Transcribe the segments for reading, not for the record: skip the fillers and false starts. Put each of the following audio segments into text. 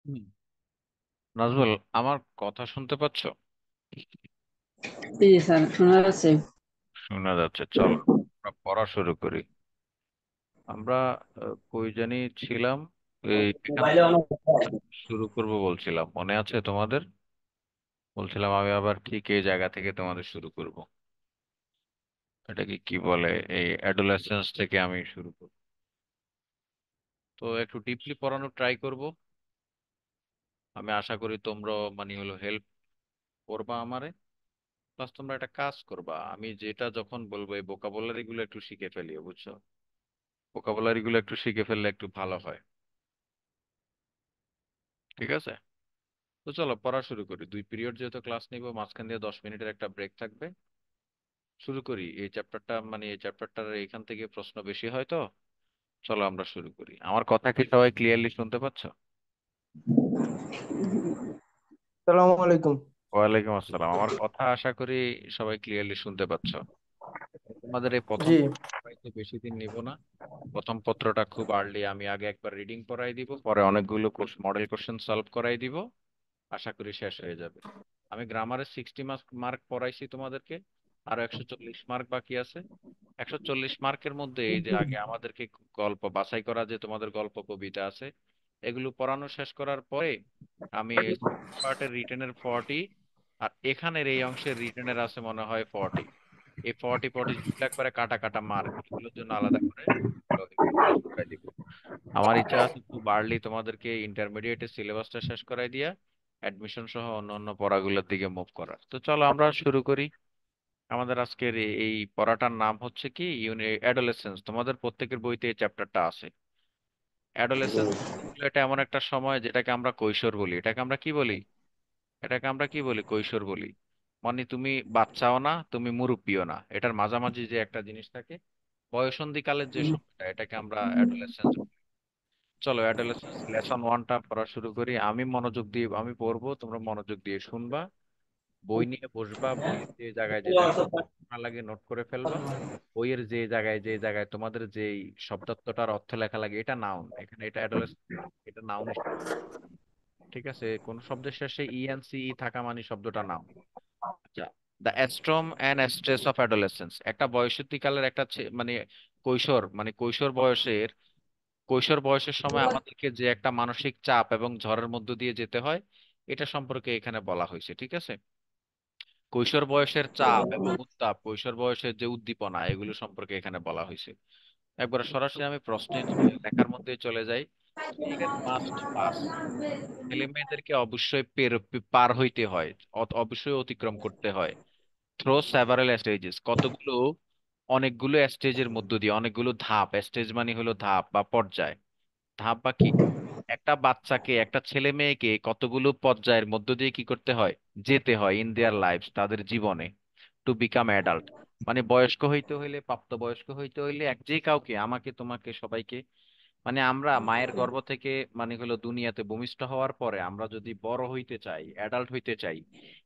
হুম। নাজমুল, আমার কথা শুনতে পাচ্ছ? জি স্যার, শোনা যাচ্ছে। শোনা যাচ্ছে, চলো আমরা পড়া শুরু করি। আমরা কই জানি ছিলাম? এই এখান মোবাইলে থেকে অনেক। শুরু করব বলছিলাম, মনে আছে তোমাদের? বলছিলাম আমি আবার ঠিক এই জায়গা থেকে তোমাদের শুরু করব। এটাকে কি বলে, এই অ্যাডোলেসেন্স থেকে আমি শুরু করব। তো একটু ডিপলি পড়ানোর ট্রাই করব। আমি আশা করি তোমরা হলো হেল্প করবা আমারে। প্লাস তোমরা একটা কাজ করবা, আমি যেটা যখন বলবো এই ভোকাবুলারি গুলো একটু শিখে ফেলিও, বুঝছো? ভোকাবুলারি গুলো একটু শিখে ফেললে একটু ভালো হয়। ঠিক আছে, তো চলো পড়া শুরু করি। 2 পিরিয়ড যেহেতু ক্লাস নিব, মাঝখান দিয়ে 10 মিনিটের একটা ব্রেক থাকবে। শুরু করি এই চ্যাপ্টারটা, এই চ্যাপ্টারটার এখান থেকে প্রশ্ন বেশি হয় তো। চলো আমরা শুরু করি। আমার কথা কি সবাই ক্লিয়ারলি শুনতে পাচ্ছ? সালামু আলাইকুম। ওয়ালাইকুম আসসালাম। আমার কথা আশা করি সবাই ক্লিয়ারলি শুনতে পাচ্ছ। তোমাদের এই প্রথম জি। পত্রটা বেশি দিন নিব না। প্রথম পত্রটা খুব আর্লি, আমি আগে একবার রিডিং করাই দিব, পরে অনেকগুলো মডেল কোশ্চেন সলভ করাই দিব। আশা করি শেষ হয়ে যাবে। আমি গ্রামারে 60 মার্ক পড়াইছি তোমাদেরকে, আরো 140 মার্ক বাকি আছে। 140 মার্কের মধ্যে এই যে আগে আমাদেরকে গল্প বাছাই করা, যে তোমাদের গল্প কবিতা আছে, এগুলো পড়ানো শেষ করার পরে আমি পার্টের রিটেনের 40, আর এখানের এই অংশের রিটেনের আছে মনে হয় 40। এই 40 40 যেগুলো একবারে কাটা কাটা মার্ক, এগুলোর জন্য আলাদা করে ক্লাস করাই দিব। আমার ইচ্ছা আছে খুব আর্লি তোমাদেরকে ইন্টারমিডিয়েটের সিলেবাসটা শেষ করাই দিয়া অ্যাডমিশন সহ অন্য অন্য পড়াগুলোর দিকে মুভ করার। তো চলো আমরা শুরু করি। আমাদের আজকের এই পড়াটার নাম হচ্ছে কি অ্যাডোলেসেন্স। তোমাদের প্রত্যেকের বইতে এই চ্যাপ্টারটা আছে। অ্যাডোলেসেন্স এটা এমন একটা সময় যেটাকে আমরা কৈশোর বলি। এটাকে আমরা কি বলি? এটাকে আমরা কি বলি? কৈশোর বলি। মানে তুমি বাচ্চাও না, তুমি মুরব্বিও না, এটার মাঝামাঝি যে একটা জিনিস থাকে, বয়সন্ধিকালের কালের যে সময়টা, এটাকে আমরা অ্যাডোলেসেন্স। চলো অ্যাডোলেসেন্স লেসন 1টা পড়া শুরু করি। আমি মনোযোগ দিয়ে আমি পড়বো, তোমরা মনোযোগ দিয়ে শুনবা। বই নিয়ে বসবা, বইয়ের যে জায়গায় যে জায়গায় না লাগে নোট করে ফেলবা। বইয়ের যে জায়গায় যে জায়গায় তোমাদের যে শব্দার্থটার অর্থ লেখা লাগে, এটা নাউন, এখানে এটা অ্যাডোলেসেন্স, এটা নাউন। ঠিক আছে, কোন শব্দের শেষে ইএনসি থাকা মানে শব্দটা নাউন। আচ্ছা, the storm and stress of adolescence, একটা বয়সন্ধিকালের একটা কৈশোর, কৈশোর বয়সের সময় আমাদেরকে যে একটা মানসিক চাপ এবং ঝড়ের মধ্য দিয়ে যেতে হয়, এটা সম্পর্কে এখানে বলা হয়েছে। ঠিক আছে, কৈশোর বয়সের চাপ এবং উত্তাপ, কৈশোর বয়সের যে উদ্দীপনা, এগুলো সম্পর্কে এখানে বলা হয়েছে। একবার সরাসরি আমি প্রশ্নের লেখার মধ্যে চলে যাই। চিলড্রেন মাস্ট পাস, ছেলে মেয়েদেরকে অবশ্যই পার হইতে হয়, অবশ্যই অতিক্রম করতে হয়। থ্রো সেভারাল স্টেজেস, অনেকগুলো স্টেজের মধ্য দিয়ে, অনেকগুলো ধাপ। স্টেজ মানে হলো ধাপ বা পর্যায়। ধাপ বা কি, একটা বাচ্চাকে, একটা ছেলে মেয়েকে কতগুলো পর্যায়ের মধ্য দিয়ে কি করতে হয়, যেতে হয় ইন দেয়ার লাইফস, তাদের জীবনে, টু বিকাম অ্যাডাল্ট। মানে বয়স্ক হইতে হইলে, প্রাপ্তবয়স্ক হইতে হইলে এক যে কাউকে, আমাকে তোমাকে সবাইকে, আমরা মায়ের গর্ভ থেকে হলো দুনিয়াতে ভূমিষ্ঠ হওয়ার পরে আমরা যদি বড় হইতে চাই, অ্যাডাল্ট হইতে চাই,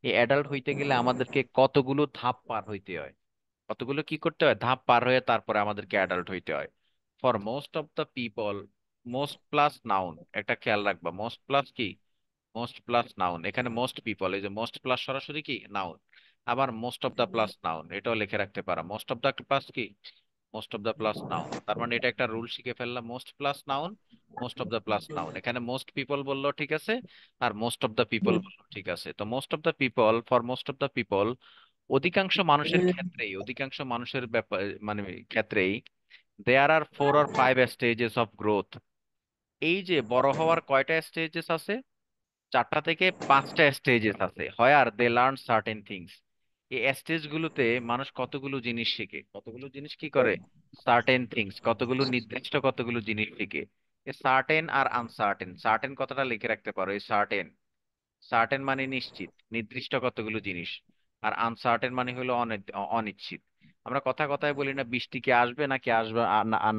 এই অ্যাডাল্ট হইতে গেলে আমাদেরকে কতগুলো ধাপ পার হইতে হয়, কতগুলো কি করতে হয়, ধাপ পার হয়ে তারপরে আমাদেরকে অ্যাডাল্ট হইতে হয়। For most of the people, most plus noun, একটা খেয়াল রাখবা, মোস্ট প্লাস কি, মোস্ট প্লাস নাউন। এখানে মোস্ট পিপল, এই যে মোস্ট প্লাস সরাসরি কি নাউন, আবার most of the plus noun, এটাও লিখে রাখতে পারা। মোস্ট অফ দা প্লাস কি, most of the plus noun. তার মানে এটা একটা রুল শিখে ফেললাম, most plus noun, most of the plus noun. এখানে মোস্ট পিপল বললো ঠিক আছে, আর মোস্ট অফ দা পিপল বললো ঠিক আছে। তো most of the people, for most of the people, অধিকাংশ মানুষের ক্ষেত্রেই, অধিকাংশ মানুষের ব্যাপার, ক্ষেত্রেই, there are 4 or 5 stages of growth. এই যে বড় হওয়ার কয়টা স্টেজেস আছে, 4টা থেকে 5টা স্টেজেস আছে। হয় আর দে লার্ন সার্টেন থিংস, এই স্টেজ গুলোতে মানুষ কতগুলো জিনিস শিখে, কতগুলো জিনিস কি করে, সার্টেন থিংস, কতগুলো নির্দিষ্ট কতগুলো জিনিস শিখে। এ সার্টেন আর আনসার্টেন, সার্টেন কথাটা লিখে রাখতে পারো, এই সার্টেন, সার্টেন মানে নিশ্চিত, নির্দিষ্ট কতগুলো জিনিস। আর আনসার্টেন মানে হলো অনিশ্চিত। আমরা কথা কথায় বলি না, বৃষ্টি কি আসবে নাকি আসবে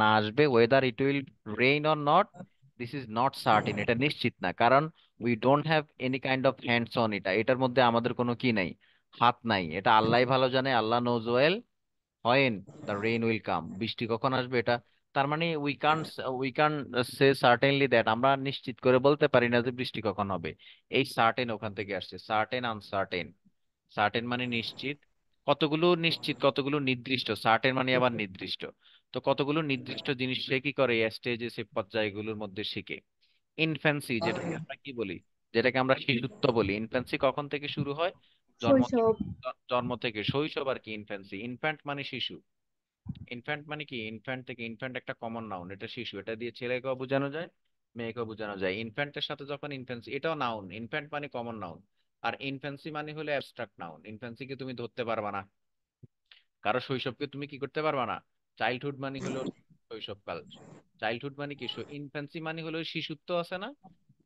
না আসবে, weather it will rain or not, this is not certain, এটা নিশ্চিত না। কারণ we don't have any kind of hands on, এটার মধ্যে আমাদের কোনো কি নাই, হাত নাই। এটা আল্লাহ ভালো জানে, আল্লাহ knows well when the rain will come, বৃষ্টি কখন আসবে এটা তার মানে উই কান সে সার্টেনলি দ্যাট, আমরা নিশ্চিত করে বলতে পারি না যে বৃষ্টি কখন হবে। এই সার্টেন ওখান থেকে আসছে, সার্টেন আনসার্টেন। সার্টেন মানে নিশ্চিত, কতগুলো নিশ্চিত কতগুলো নির্দিষ্ট, সার্টেন মানে আবার নির্দিষ্ট। তো কতগুলো নির্দিষ্ট জিনিস সে কি করে স্টেজে সে পর্যায়গুলোর মধ্যে শিখে। ইনফ্যান্সি যেটাকে আমরা কি বলি, যেটাকে আমরা শিশুত্ব বলি, ইনফ্যান্সি কখন থেকে শুরু হয়? জন্ম থেকে। শৈশব। জন্ম থেকে শৈশব আর কি ইনফ্যান্সি, ইনফ্যান্ট মানে শিশু। ইনফ্যান্ট মানে কি, ইনফ্যান্ট থেকে, ইনফ্যান্ট একটা কমন নাউন, এটা শিশু, এটা দিয়ে ছেলেকেও বোঝানো যায় মেয়েকেও বোঝানো যায়। ইনফ্যান্টের সাথে যখন ইনফ্যান্সি, এটাও নাউন, ইনফ্যান্ট মানে কমন নাউন। আর ইনফ্যান্সি মানে হলো অ্যাবস্ট্রাক্ট নাউন, ইনফ্যান্সিকে তুমি ধরতে পারবা না, কারো শৈশবকে তুমি কি করতে পারবা না। চাইল্ডহুড মানে হলো শৈশবকাল। চাইল্ডহুড মানে কি, ইনফ্যান্সি মানে হলো শিশুত্ব আছে না,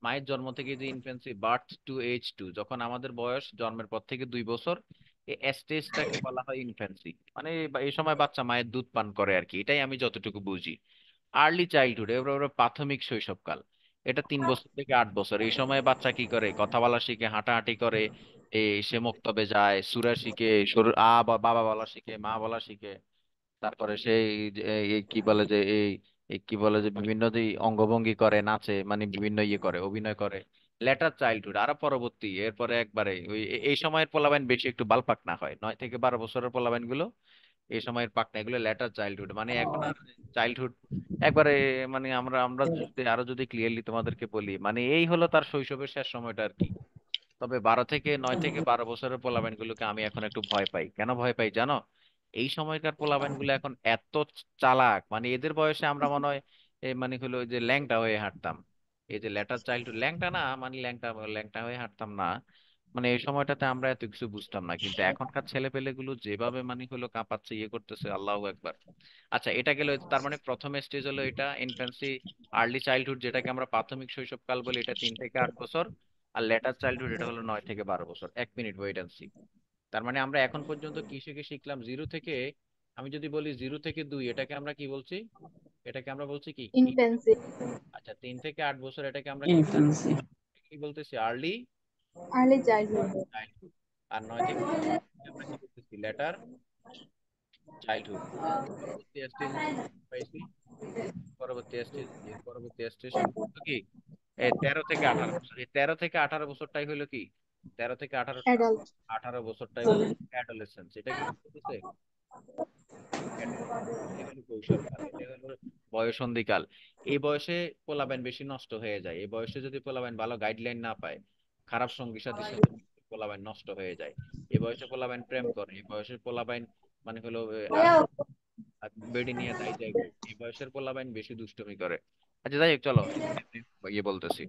মায়ের জন্ম থেকে যে infancy, birth to age two, যখন আমাদের বয়স জন্মের পর থেকে 2 বছর, এই স্টেজটাকে বলা হয় ইনফ্যান্সি। মানে এই সময় বাচ্চা মায়ের দুধ পান করে আর কি, এটাই আমি যতটুকু বুঝি। আর্লি চাইল্ডহুড, এবার প্রাথমিক শৈশবকাল, এটা 3 বছর থেকে 8 বছর। এই সময় বাচ্চা কি করে, কথা বলা শিখে, হাঁটাহাঁটি করে, সে মক্তবে যায়, সূরা শিখে, বাবা বলা শিখে, মা বলা শিখে। তারপরে সেই যে এই কি বলে যে এই কি বলে যে বিভিন্ন যে অঙ্গভঙ্গি করে, নাচে, মানে বিভিন্ন ইয়ে করে, অভিনয় করে। লেটার চাইল্ডহুড আরো পরবর্তী, এরপরে একবারে এই সময়ের পোলাপাইন বেশি একটু বালপাকনা হয়, 9 থেকে 12 বছরের পোলাপাইন গুলো এই সময়ের পাকনা, এগুলো লেটার চাইল্ডহুড। মানে এখন আর চাইল্ডহুড একবারে, মানে আমরা আমরা যদি আরো যদি ক্লিয়ারলি তোমাদেরকে বলি, মানে এই হলো তার শৈশবের শেষ সময়টা আর কি। তবে 9 থেকে 12 বছরের পোলাপাইন গুলোকে আমি এখন একটু ভয় পাই। কেন ভয় পাই জানো? এই সময়কার পোলাপাইন গুলো এখন এত চালাক, মানে এদের বয়সে আমরা মনে হয় মানে হলো ওই যে ল্যাংটা হয়ে হাঁটতাম। এই যে লেটার চাইল্ডহুড, ল্যাংটা না মানে ল্যাংটা ল্যাংটা হয়ে হাঁটতাম না, মানে এই সময়টাতে আমরা এত কিছু বুঝতাম না, কিন্তু এখনকার ছেলে পেলে গুলো যেভাবে মানে হলো কাঁপাচ্ছে, ইয়ে করতেছে, আল্লাহু একবার। আচ্ছা, এটা গেল, তার মানে প্রথম স্টেজ হলো এটা ইনফ্যান্সি, আর্লি চাইল্ডহুড যেটাকে আমরা প্রাথমিক শৈশবকাল বলি, এটা 3 থেকে 8 বছর। আর লেটার চাইল্ডহুড এটা হলো 9 থেকে 12 বছর। 1 মিনিট ওয়েট অ্যান্ড সি। তার মানে আমরা এখন পর্যন্ত কি শিখে শিখলাম, জিরো থেকে, আমি যদি বলি 0 থেকে 2, এটাকে আমরা কি বলছি? এটাকে আমরা বলছি কি কি? ইনফ্যান্সি। আচ্ছা, 3 থেকে 8 বছর এটাকে আমরা কি ইনফ্যান্সি। কি বলতেছি? Early early childhood. চাইল্ডহুড। আর 9 থেকে 12 আমরা কি বলতেছি? Letter childhood. পরবর্তী স্টেজ পাইছি, পরবর্তী স্টেজ, এর পরবর্তী স্টেজ কি? এই 13 থেকে 18 বছর, এই 13 থেকে 18 বছরটাই হলো কি, 13 থেকে 18টা, অ্যাডাল্ট। 18 বছরটাই হলো অ্যাডোলেসেন্স। এটা কি বলতেছে? adolescence, এটাই হলো কৈশোরকাল, এটা হলো বয়সন্ধিকাল। এই বয়সে পোলাপাইন বেশি নষ্ট হয়ে যায়। এই বয়সে যদি পোলাপাইন ভালো গাইডলাইন না পায়, খারাপ সঙ্গী সাথীর সাথে পোলাপাইন নষ্ট হয়ে যায়। এই বয়সে পোলাপাইন প্রেম করে, এই বয়সে পোলাপাইন মানে হলো বেডি নিয়ে যাই যাই করে। এই বয়সের পোলাপাইন বেশি দুষ্টুমি করে। আচ্ছা যাই হোক, চলো ইয়ে বলতেছি।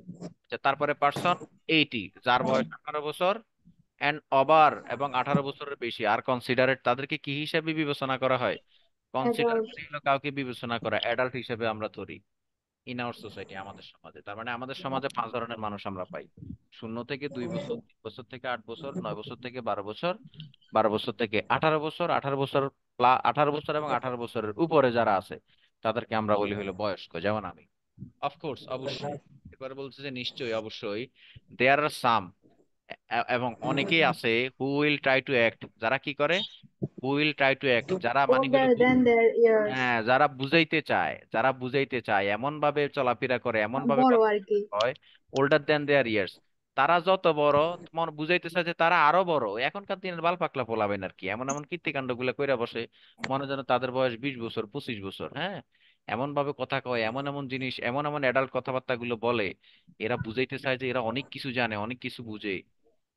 আচ্ছা, তারপরে পার্সন 80, যার বয়স 18 বছর এন্ড ওভার এবং 18 বছরের বেশি আর কনসিডারেট, তাদেরকে কি হিসেবে বিবেচনা করা হয়? Consider adult. মানে হলো কাউকে বিবেচনা করা, অ্যাডাল্ট হিসেবে আমরা ধরি ইন আওয়ার সোসাইটি, আমাদের সমাজে। তার মানে আমাদের সমাজে 5 ধরনের মানুষ আমরা পাই: 0 থেকে 2 বছর, 3 বছর থেকে 8 বছর, 9 বছর থেকে 12 বছর, 12 বছর থেকে 18 বছর, 18 বছর, 18 বছর এবং 18 বছরের উপরে যারা আছে তাদেরকে আমরা বলি হলো বয়স্ক, যেমন আমি। অফকোর্স, অবশ্যই। এবারে বলছে যে নিশ্চয়ই, অবশ্যই, দেয়ার আর সাম, এবং অনেকেই আছে who will try to act, যারা কি করে, who will try to act, যারা মানে হলো ওল্ডার দেন দেয়ার ইয়ার্স। হ্যাঁ, যারা বুঝাইতে চায়, যারা বুঝাইতে চায়, এমন ভাবে চলাফেরা করে, এমন ভাবে বড় কথা আর কি। হয়, ওল্ডার দেন দেয়ার ইয়ার্স। তারা যত বড়, তোমার বুঝাইতে চায় যে তারা আরো বড়। এখনকার দিনের বাল পাকলা পোলাবেন আর কি, এমন এমন কীর্তিকাণ্ড গুলো কইরা বসে, মনে যেন তাদের বয়স 20 বছর, 25 বছর। হ্যাঁ, এমন ভাবে কথা কয়, এমন এমন জিনিস, এমন এমন অ্যাডাল্ট কথাবার্তা গুলো বলে, এরা বুঝাইতে চায় যে এরা অনেক কিছু জানে, অনেক কিছু বুঝে।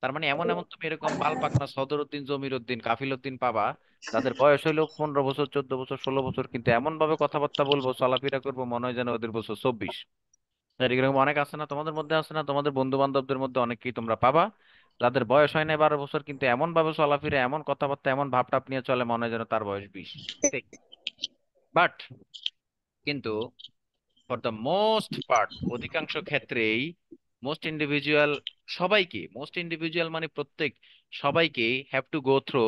তার মানে এমন এমন তুমি এরকম বাল পাকনা সদর উদ্দিন, জমির উদ্দিন, কাফিল উদ্দিন পাবা, যাদের বয়স হইলো 15 বছর, 14 বছর, 16 বছর, কিন্তু এমন ভাবে কথাবার্তা বলবো, চলাফেরা করবো, মনে হয় যেন ওদের বছর 24। আর এরকম অনেক আছে না, তোমাদের মধ্যে আছে না, তোমাদের বন্ধু বান্ধবদের মধ্যে অনেকেই তোমরা পাবা, যাদের বয়স হয় না 12 বছর, কিন্তু এমন ভাবে চলাফেরা, এমন কথাবার্তা, এমন ভাবটাপ নিয়ে চলে, মনে হয় যেন তার বয়স 20। এটাই। বাট কিন্তু ফর দ্য মোস্ট পার্ট, অধিকাংশ ক্ষেত্রেই, মোস্ট ইন্ডিভিজুয়াল, সবাইকে, মোস্ট ইন্ডিভিজুয়াল মানে প্রত্যেক, সবাইকে have to go through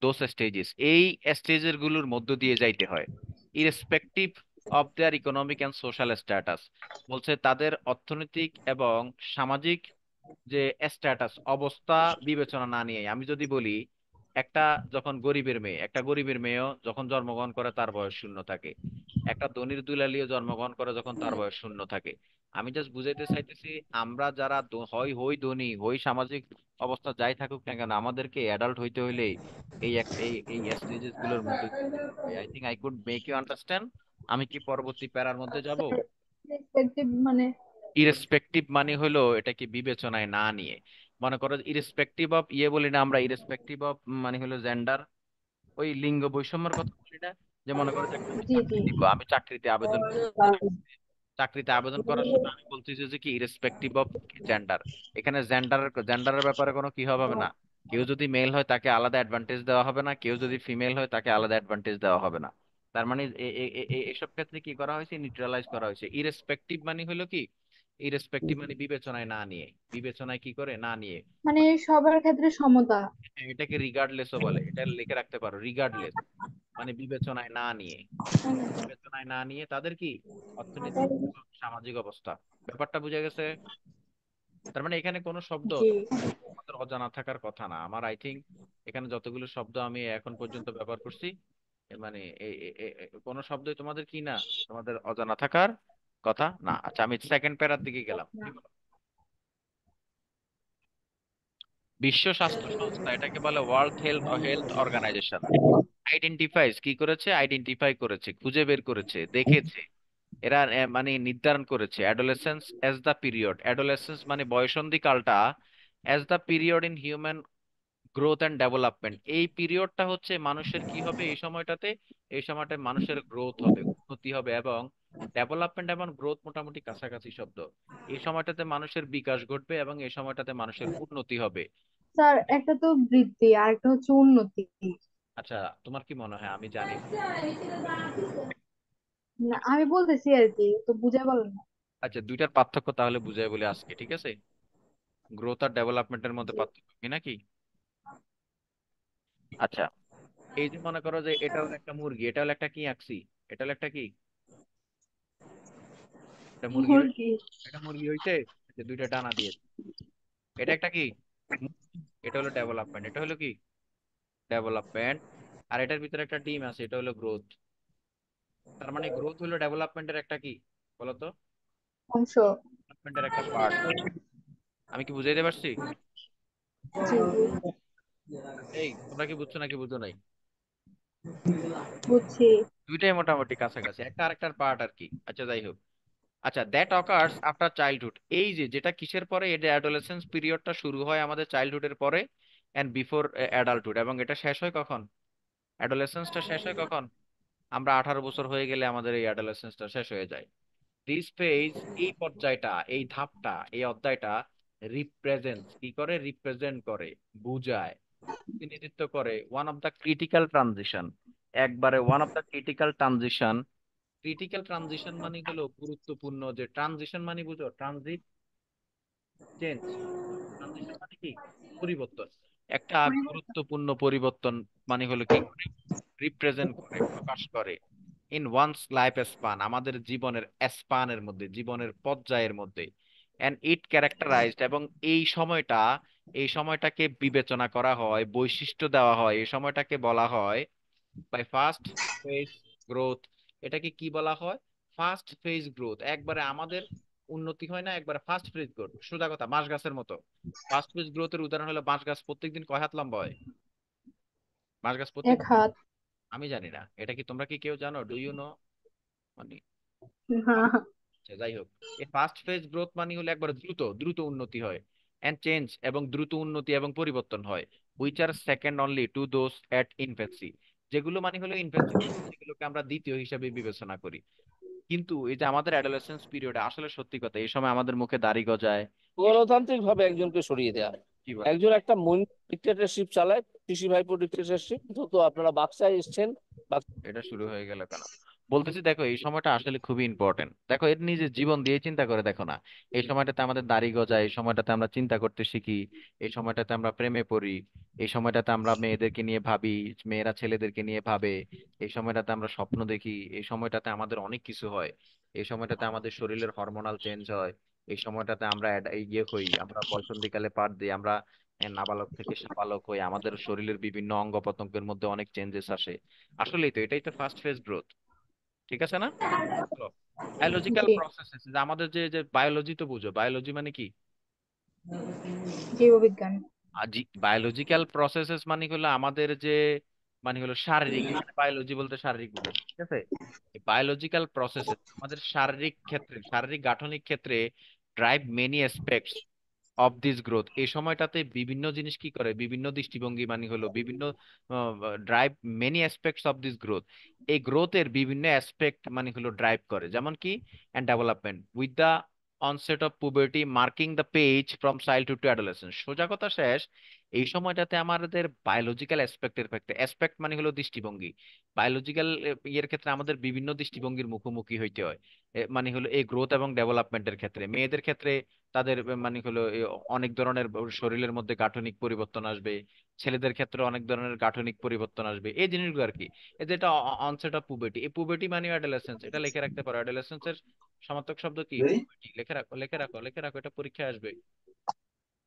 those stages, এই স্টেজের গুলোর মধ্য দিয়ে যাইতে হয়, irrespective of their economic and social status. বলছে তাদের অর্থনৈতিক এবং সামাজিক যে স্ট্যাটাস, অবস্থা বিবেচনা না নিয়ে, আমি যদি বলি একটা যখন গরিবের মেয়ে, একটা গরিবের মেয়েও যখন জন্মগ্রহণ করে তার বয়স শূন্য থাকে। একটা ধনীর দুলালিও জন্মগ্রহণ করে যখন তার বয়স শূন্য থাকে। আমি জাস্ট বুঝাইতে চাইতেছি, আমরা যারা হয় হই ধনী হই সামাজিক অবস্থা যাই থাকুক না কেন, আমাদেরকে অ্যাডাল্ট হইতে হইলে এই স্টেজেস গুলোর মধ্যে দিয়ে যেতে হয়। I think I could make you understand. আমি কি পরবর্তী প্যারার মধ্যে যাব? রেসপেক্টিভ মানে ইরেসপেক্টিভ মানে হলো এটা কি বিবেচনায় না নিয়ে। মনে করো ইরেসপেক্টিভ অফ ইয়ে বলি না আমরা, ইরেসপেক্টিভ অফ মানে হলো জেন্ডার, ওই লিঙ্গ বৈষম্যের কথা বলি না। যে মনে করো যে আমি জি জি চাকরি দিব, আমি চাকরিতে আবেদন করবো, চাকরিতে আবেদন করার সময় আমি বলতেছি যে কি ইরেসপেক্টিভ অফ জেন্ডার। এখানে জেন্ডারের ব্যাপারে কোনো কি হবে না। কেউ যদি মেল হয় তাকে আলাদা অ্যাডভান্টেজ দেওয়া হবে না, কেউ যদি ফিমেল হয় তাকে আলাদা অ্যাডভান্টেজ দেওয়া হবে না। তার মানে এসব ক্ষেত্রে কি করা হয়েছে, নিউট্রালাইজ করা হয়েছে। ইরেসপেক্টিভ মানে হলো কি, ইরেসপেক্টিভ মানে বিবেচনায় না নিয়ে, বিবেচনায় কি করে না নিয়ে। মানে সবার ক্ষেত্রে সমতা। এটাকে রিগার্ডলেসও বলে, এটা লিখে রাখতে পারো, রিগার্ডলেস মানে বিবেচনায় না নিয়ে। বিবেচনায় না নিয়ে তাদের কি অর্থনৈতিক এবং সামাজিক অবস্থা। ব্যাপারটা বুঝে গেছে? তার মানে এখানে কোনো শব্দ জি আমাদের অজানা থাকার কথা না। আমার আই থিঙ্ক এখানে যতগুলো শব্দ আমি এখন পর্যন্ত ব্যবহার করছি, মানে কোনো শব্দই তোমাদের কি না, তোমাদের অজানা থাকার কথা না। আচ্ছা, আমি সেকেন্ড প্যারার দিকে গেলাম। কি বলো? বিশ্ব স্বাস্থ্য সংস্থা, এটাকে বলে ওয়ার্ল্ড হেলথ অর্গানাইজেশন, আইডেন্টিফাইস কি করেছে, আইডেন্টিফাই করেছে, খুঁজে বের করেছে, দেখেছে, এরা মানে নির্ধারণ করেছে adolescence as the period, adolescence মানে বয়সন্ধি কালটা, as the period in human growth and development. এই পিরিয়ডটা হচ্ছে মানুষের কি হবে এই সময়টাতে, এই সময়টায় মানুষের গ্রোথ হবে, উন্নতি হবে, এবং ডেভেলপমেন্ট এবং গ্রোথ মোটামুটি কাছাকাছি শব্দ। এই সময়টাতে মানুষের বিকাশ ঘটবে এবং এই সময়টাতে মানুষের উন্নতি হবে। স্যার, একটা তো বৃদ্ধি আর একটা হচ্ছে উন্নতি। আচ্ছা, তোমার কি মনে হয়? আমি জানি না। না, আমি বলতেছি আর কি, তো বুঝে বলেন না। আচ্ছা, দুইটার পার্থক্য তাহলে বুঝাই বলে আজকে, ঠিক আছে? গ্রোথ আর ডেভেলপমেন্টের মধ্যে পার্থক্য কি নাকি? আচ্ছা, এই যে মনে করো যে এটা হলো একটা মুরগি, এটা হলো একটা কি আঁকছি, এটা হলো একটা কি, এটা মুরগি মুরগি। এটা মুরগি হইছে, যে দুইটা ডানা দিয়ে। এটা একটা কি, এটা হলো ডেভেলপমেন্ট, এটা হলো কি ডেভেলপমেন্ট। আর এটার ভিতরে একটা ডিম আছে, এটা হলো গ্রোথ। তার মানে গ্রোথ হলো ডেভেলপমেন্টের একটা কি, বলতো, অংশ। ডেভেলপমেন্টের একটা পার্ট। আমি কি বুঝাইতে পারছি? জি জি, এই তোমরা কি বুঝছো নাকি বুঝো নাই? বুঝছি। দুইটাই মোটামুটি কাছাকাছি, একটা আরেকটার পার্ট আর কি। আচ্ছা, যাই হোক। আচ্ছা, দ্যাট অকার্স আফটার চাইল্ডহুড, এই যে যেটা কিসের পরে, এটা অ্যাডোলেসেন্স পিরিয়ডটা শুরু হয় আমাদের চাইল্ডহুডের পরে এন্ড বিফোর অ্যাডাল্টহুড, এবং এটা শেষ হয় কখন, অ্যাডোলেসেন্সটা শেষ হয় কখন, আমরা 18 বছর হয়ে গেলে আমাদের এই অ্যাডোলেসেন্সটা শেষ হয়ে যায়। দিস ফেজ, এই পর্যায়টা, এই ধাপটা, এই অধ্যায়টা রিপ্রেজেন্ট কি করে, রিপ্রেজেন্ট করে, বুঝায়, প্রতিনিধিত্ব করে one of the critical transition, একবারে one of the critical transition. Critical transition মানে হলো গুরুত্বপূর্ণ, যে ট্রানজিশন মানে বুঝো, ট্রানজিট, চেঞ্জ, ট্রানজিশন মানে কি পরিবর্তন, একটা গুরুত্বপূর্ণ পরিবর্তন মানে হলো কি করে, রিপ্রেজেন্ট করে, প্রকাশ করে ইন ওয়ান্স লাইফ স্পান, আমাদের জীবনের স্পানের মধ্যে, জীবনের পর্যায়ের মধ্যে। এন্ড ইট ক্যারেক্টারাইজড, এবং এই সময়টা, এই সময়টাকে বিবেচনা করা হয়, বৈশিষ্ট্য দেওয়া হয়, এই সময়টাকে বলা হয় বাই ফার্স্ট ফেজ গ্রোথ। এটাকে কি বলা হয়, ফার্স্ট ফেজ গ্রোথ। একবারে আমাদের উন্নতি হয় না, একবারে ফার্স্ট ফেজ গ্রোথ। সোজা কথা, বাঁশ গাছের মতো। ফার্স্ট ফেজ গ্রোথের উদাহরণ হলো বাঁশ গাছ প্রত্যেকদিন কয় হাত লম্বা হয়, বাঁশ গাছ প্রত্যেক, এক হাত। আমি জানি না, এটা কি তোমরা কি কেউ জানো, ডু ইউ নো? মানে না। আচ্ছা, যাই হোক, এই ফার্স্ট ফেজ গ্রোথ মানে হলো একবার দ্রুত দ্রুত উন্নতি হয়, এন্ড চেঞ্জ, এবং দ্রুত উন্নতি এবং পরিবর্তন হয়, which are second only to those at infancy, যেগুলো মানে হলো ইনফ্যান্সি, সেগুলোকে আমরা দ্বিতীয় হিসাবে বিবেচনা করি। কিন্তু এই যে আমাদের অ্যাডোলেসেন্স পিরিয়ডে, আসলে সত্যি কথা, এই সময় আমাদের মুখে দাড়ি গজায়। গণতান্ত্রিক ভাবে একজনকে সরিয়ে দেওয়া হয়। কি বলে, একজন একটা ডিক্টেটরশিপ চালায়, কৃষি ভাইপো ডিক্টেটরশিপ। তো আপনারা বাক্সায় এসছেন, এটা শুরু হয়ে গেল কেন? বলতেছি দেখো, এই সময়টা আসলে খুবই ইম্পর্টেন্ট। দেখো, এর নিজের জীবন দিয়ে চিন্তা করে দেখো না। এই সময়টাতে আমাদের দাড়ি গজায়, এই সময়টাতে আমরা চিন্তা করতে শিখি, এই সময়টাতে আমরা প্রেমে পড়ি, এই সময়টাতে আমরা মেয়েদেরকে নিয়ে ভাবি, মেয়েরা ছেলেদেরকে নিয়ে ভাবে, এই সময়টাতে আমরা স্বপ্ন দেখি, এই সময়টাতে আমাদের অনেক কিছু হয়, এই সময়টাতে আমাদের শরীরের হরমোনাল চেঞ্জ হয়, এই সময়টাতে আমরা এই ইয়ে হই, আমরা বয়সন্ধিকালে পার দিই, আমরা নাবালক থেকে সাবালক হই, আমাদের শরীরের বিভিন্ন অঙ্গ প্রত্যঙ্গের মধ্যে অনেক চেঞ্জেস আসে। আসলেই তো এটাই তো ফার্স্ট ফেজ গ্রোথ, ঠিক আছে না? বায়োলজিক্যাল জি, প্রসেসেস, আমাদের যে যে বায়োলজি তো বুঝো, বায়োলজি মানে কি? জীববিজ্ঞান। বায়োলজিক্যাল প্রসেসেস মানে হলো আমাদের যে, মানে হলো শারীরিক, এখানে বায়োলজি বলতে শারীরিক বোঝাচ্ছে, ঠিক আছে? বায়োলজিক্যাল প্রসেসেস আমাদের শারীরিক ক্ষেত্রে, শারীরিক গাঠনিক ক্ষেত্রে drive many aspects of this growth. এই সময়টাতে বিভিন্ন জিনিস কি করে, বিভিন্ন দৃষ্টিভঙ্গি মানে হলো বিভিন্ন drive many aspects of this growth. এই গ্রোথের বিভিন্ন অ্যাসপেক্ট মানে হলো ড্রাইভ করে, যেমন কি and development with the onset of puberty marking the page from childhood to adolescence. সোজা কথা শেষ, এই সময়টাতে আমাদের বায়োলজিক্যাল অ্যাসপেক্টের ক্ষেত্রে, অ্যাসপেক্ট মানে হলো দৃষ্টিভঙ্গি, বায়োলজিক্যাল ইয়ের ক্ষেত্রে আমাদের বিভিন্ন দৃষ্টিভঙ্গির মুখোমুখি হইতে হয়। মানে হলো এই গ্রোথ এবং ডেভেলপমেন্টের ক্ষেত্রে, মেয়েদের ক্ষেত্রে তাদের মানে হলো অনেক ধরনের শরীরের মধ্যে গাঠনিক পরিবর্তন আসবে, ছেলেদের ক্ষেত্রে অনেক ধরনের গাঠনিক পরিবর্তন আসবে, এই জিনিসগুলো আর কি। এই যেটা অনসেট অফ পুবের্টি, এই পুবের্টি মানে অ্যাডোলেসেন্স, এটা লিখে রাখতে পারো। অ্যাডোলেসেন্সের সমার্থক শব্দ কি? পুবের্টি। লিখে রাখো, লিখে রাখো, লিখে রাখো, এটা পরীক্ষায় আসবে।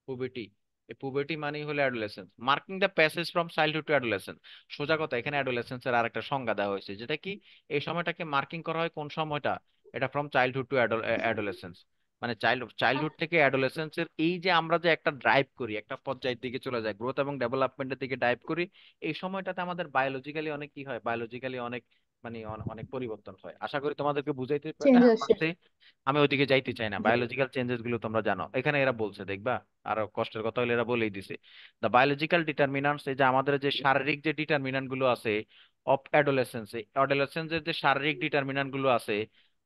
পুবের্টি, এই পুবের্টি মানেই হলো adolescence, marking the passage from childhood to adolescence. সোজা কথা, এখানে অ্যাডোলেসেন্সের আর একটা সংজ্ঞা দেওয়া হয়েছে, যেটা কি এই সময়টাকে মার্কিং করা হয় কোন সময়টা, এটা ফ্রম চাইল্ডহুড টু অ্যাডোলেসেন্স, মানে চাইল্ডহুড থেকে অ্যাডোলেসেন্সের এই যে আমরা যে একটা ড্রাইভ করি, একটা পর্যায়ের দিকে চলে যায়, গ্রোথ এবং ডেভেলপমেন্টের দিকে ড্রাইভ করি, এই সময়টাতে আমাদের বায়োলজিক্যালি অনেক কি হয়, বায়োলজিক্যালি অনেক মানে অনেক পরিবর্তন হয়। আশা করি তোমাদেরকে বুঝাইতে চেঞ্জ আসে। পারছি। আমি ওইদিকে যাইতে চাই না, বায়োলজিক্যাল চেঞ্জেস গুলো তোমরা জানো, এখানে এরা বলছে দেখবা। আরো কষ্টের কথা হলে এরা বলেই দিছে, দ্য বায়োলজিক্যাল ডিটারমিনান্টস, এই যে আমাদের যে শারীরিক যে ডিটারমিনান্ট গুলো আছে অফ অ্যাডোলেসেন্স, অ্যাডোলেসেন্সের যে শারীরিক ডিটারমিনান্ট গুলো আছে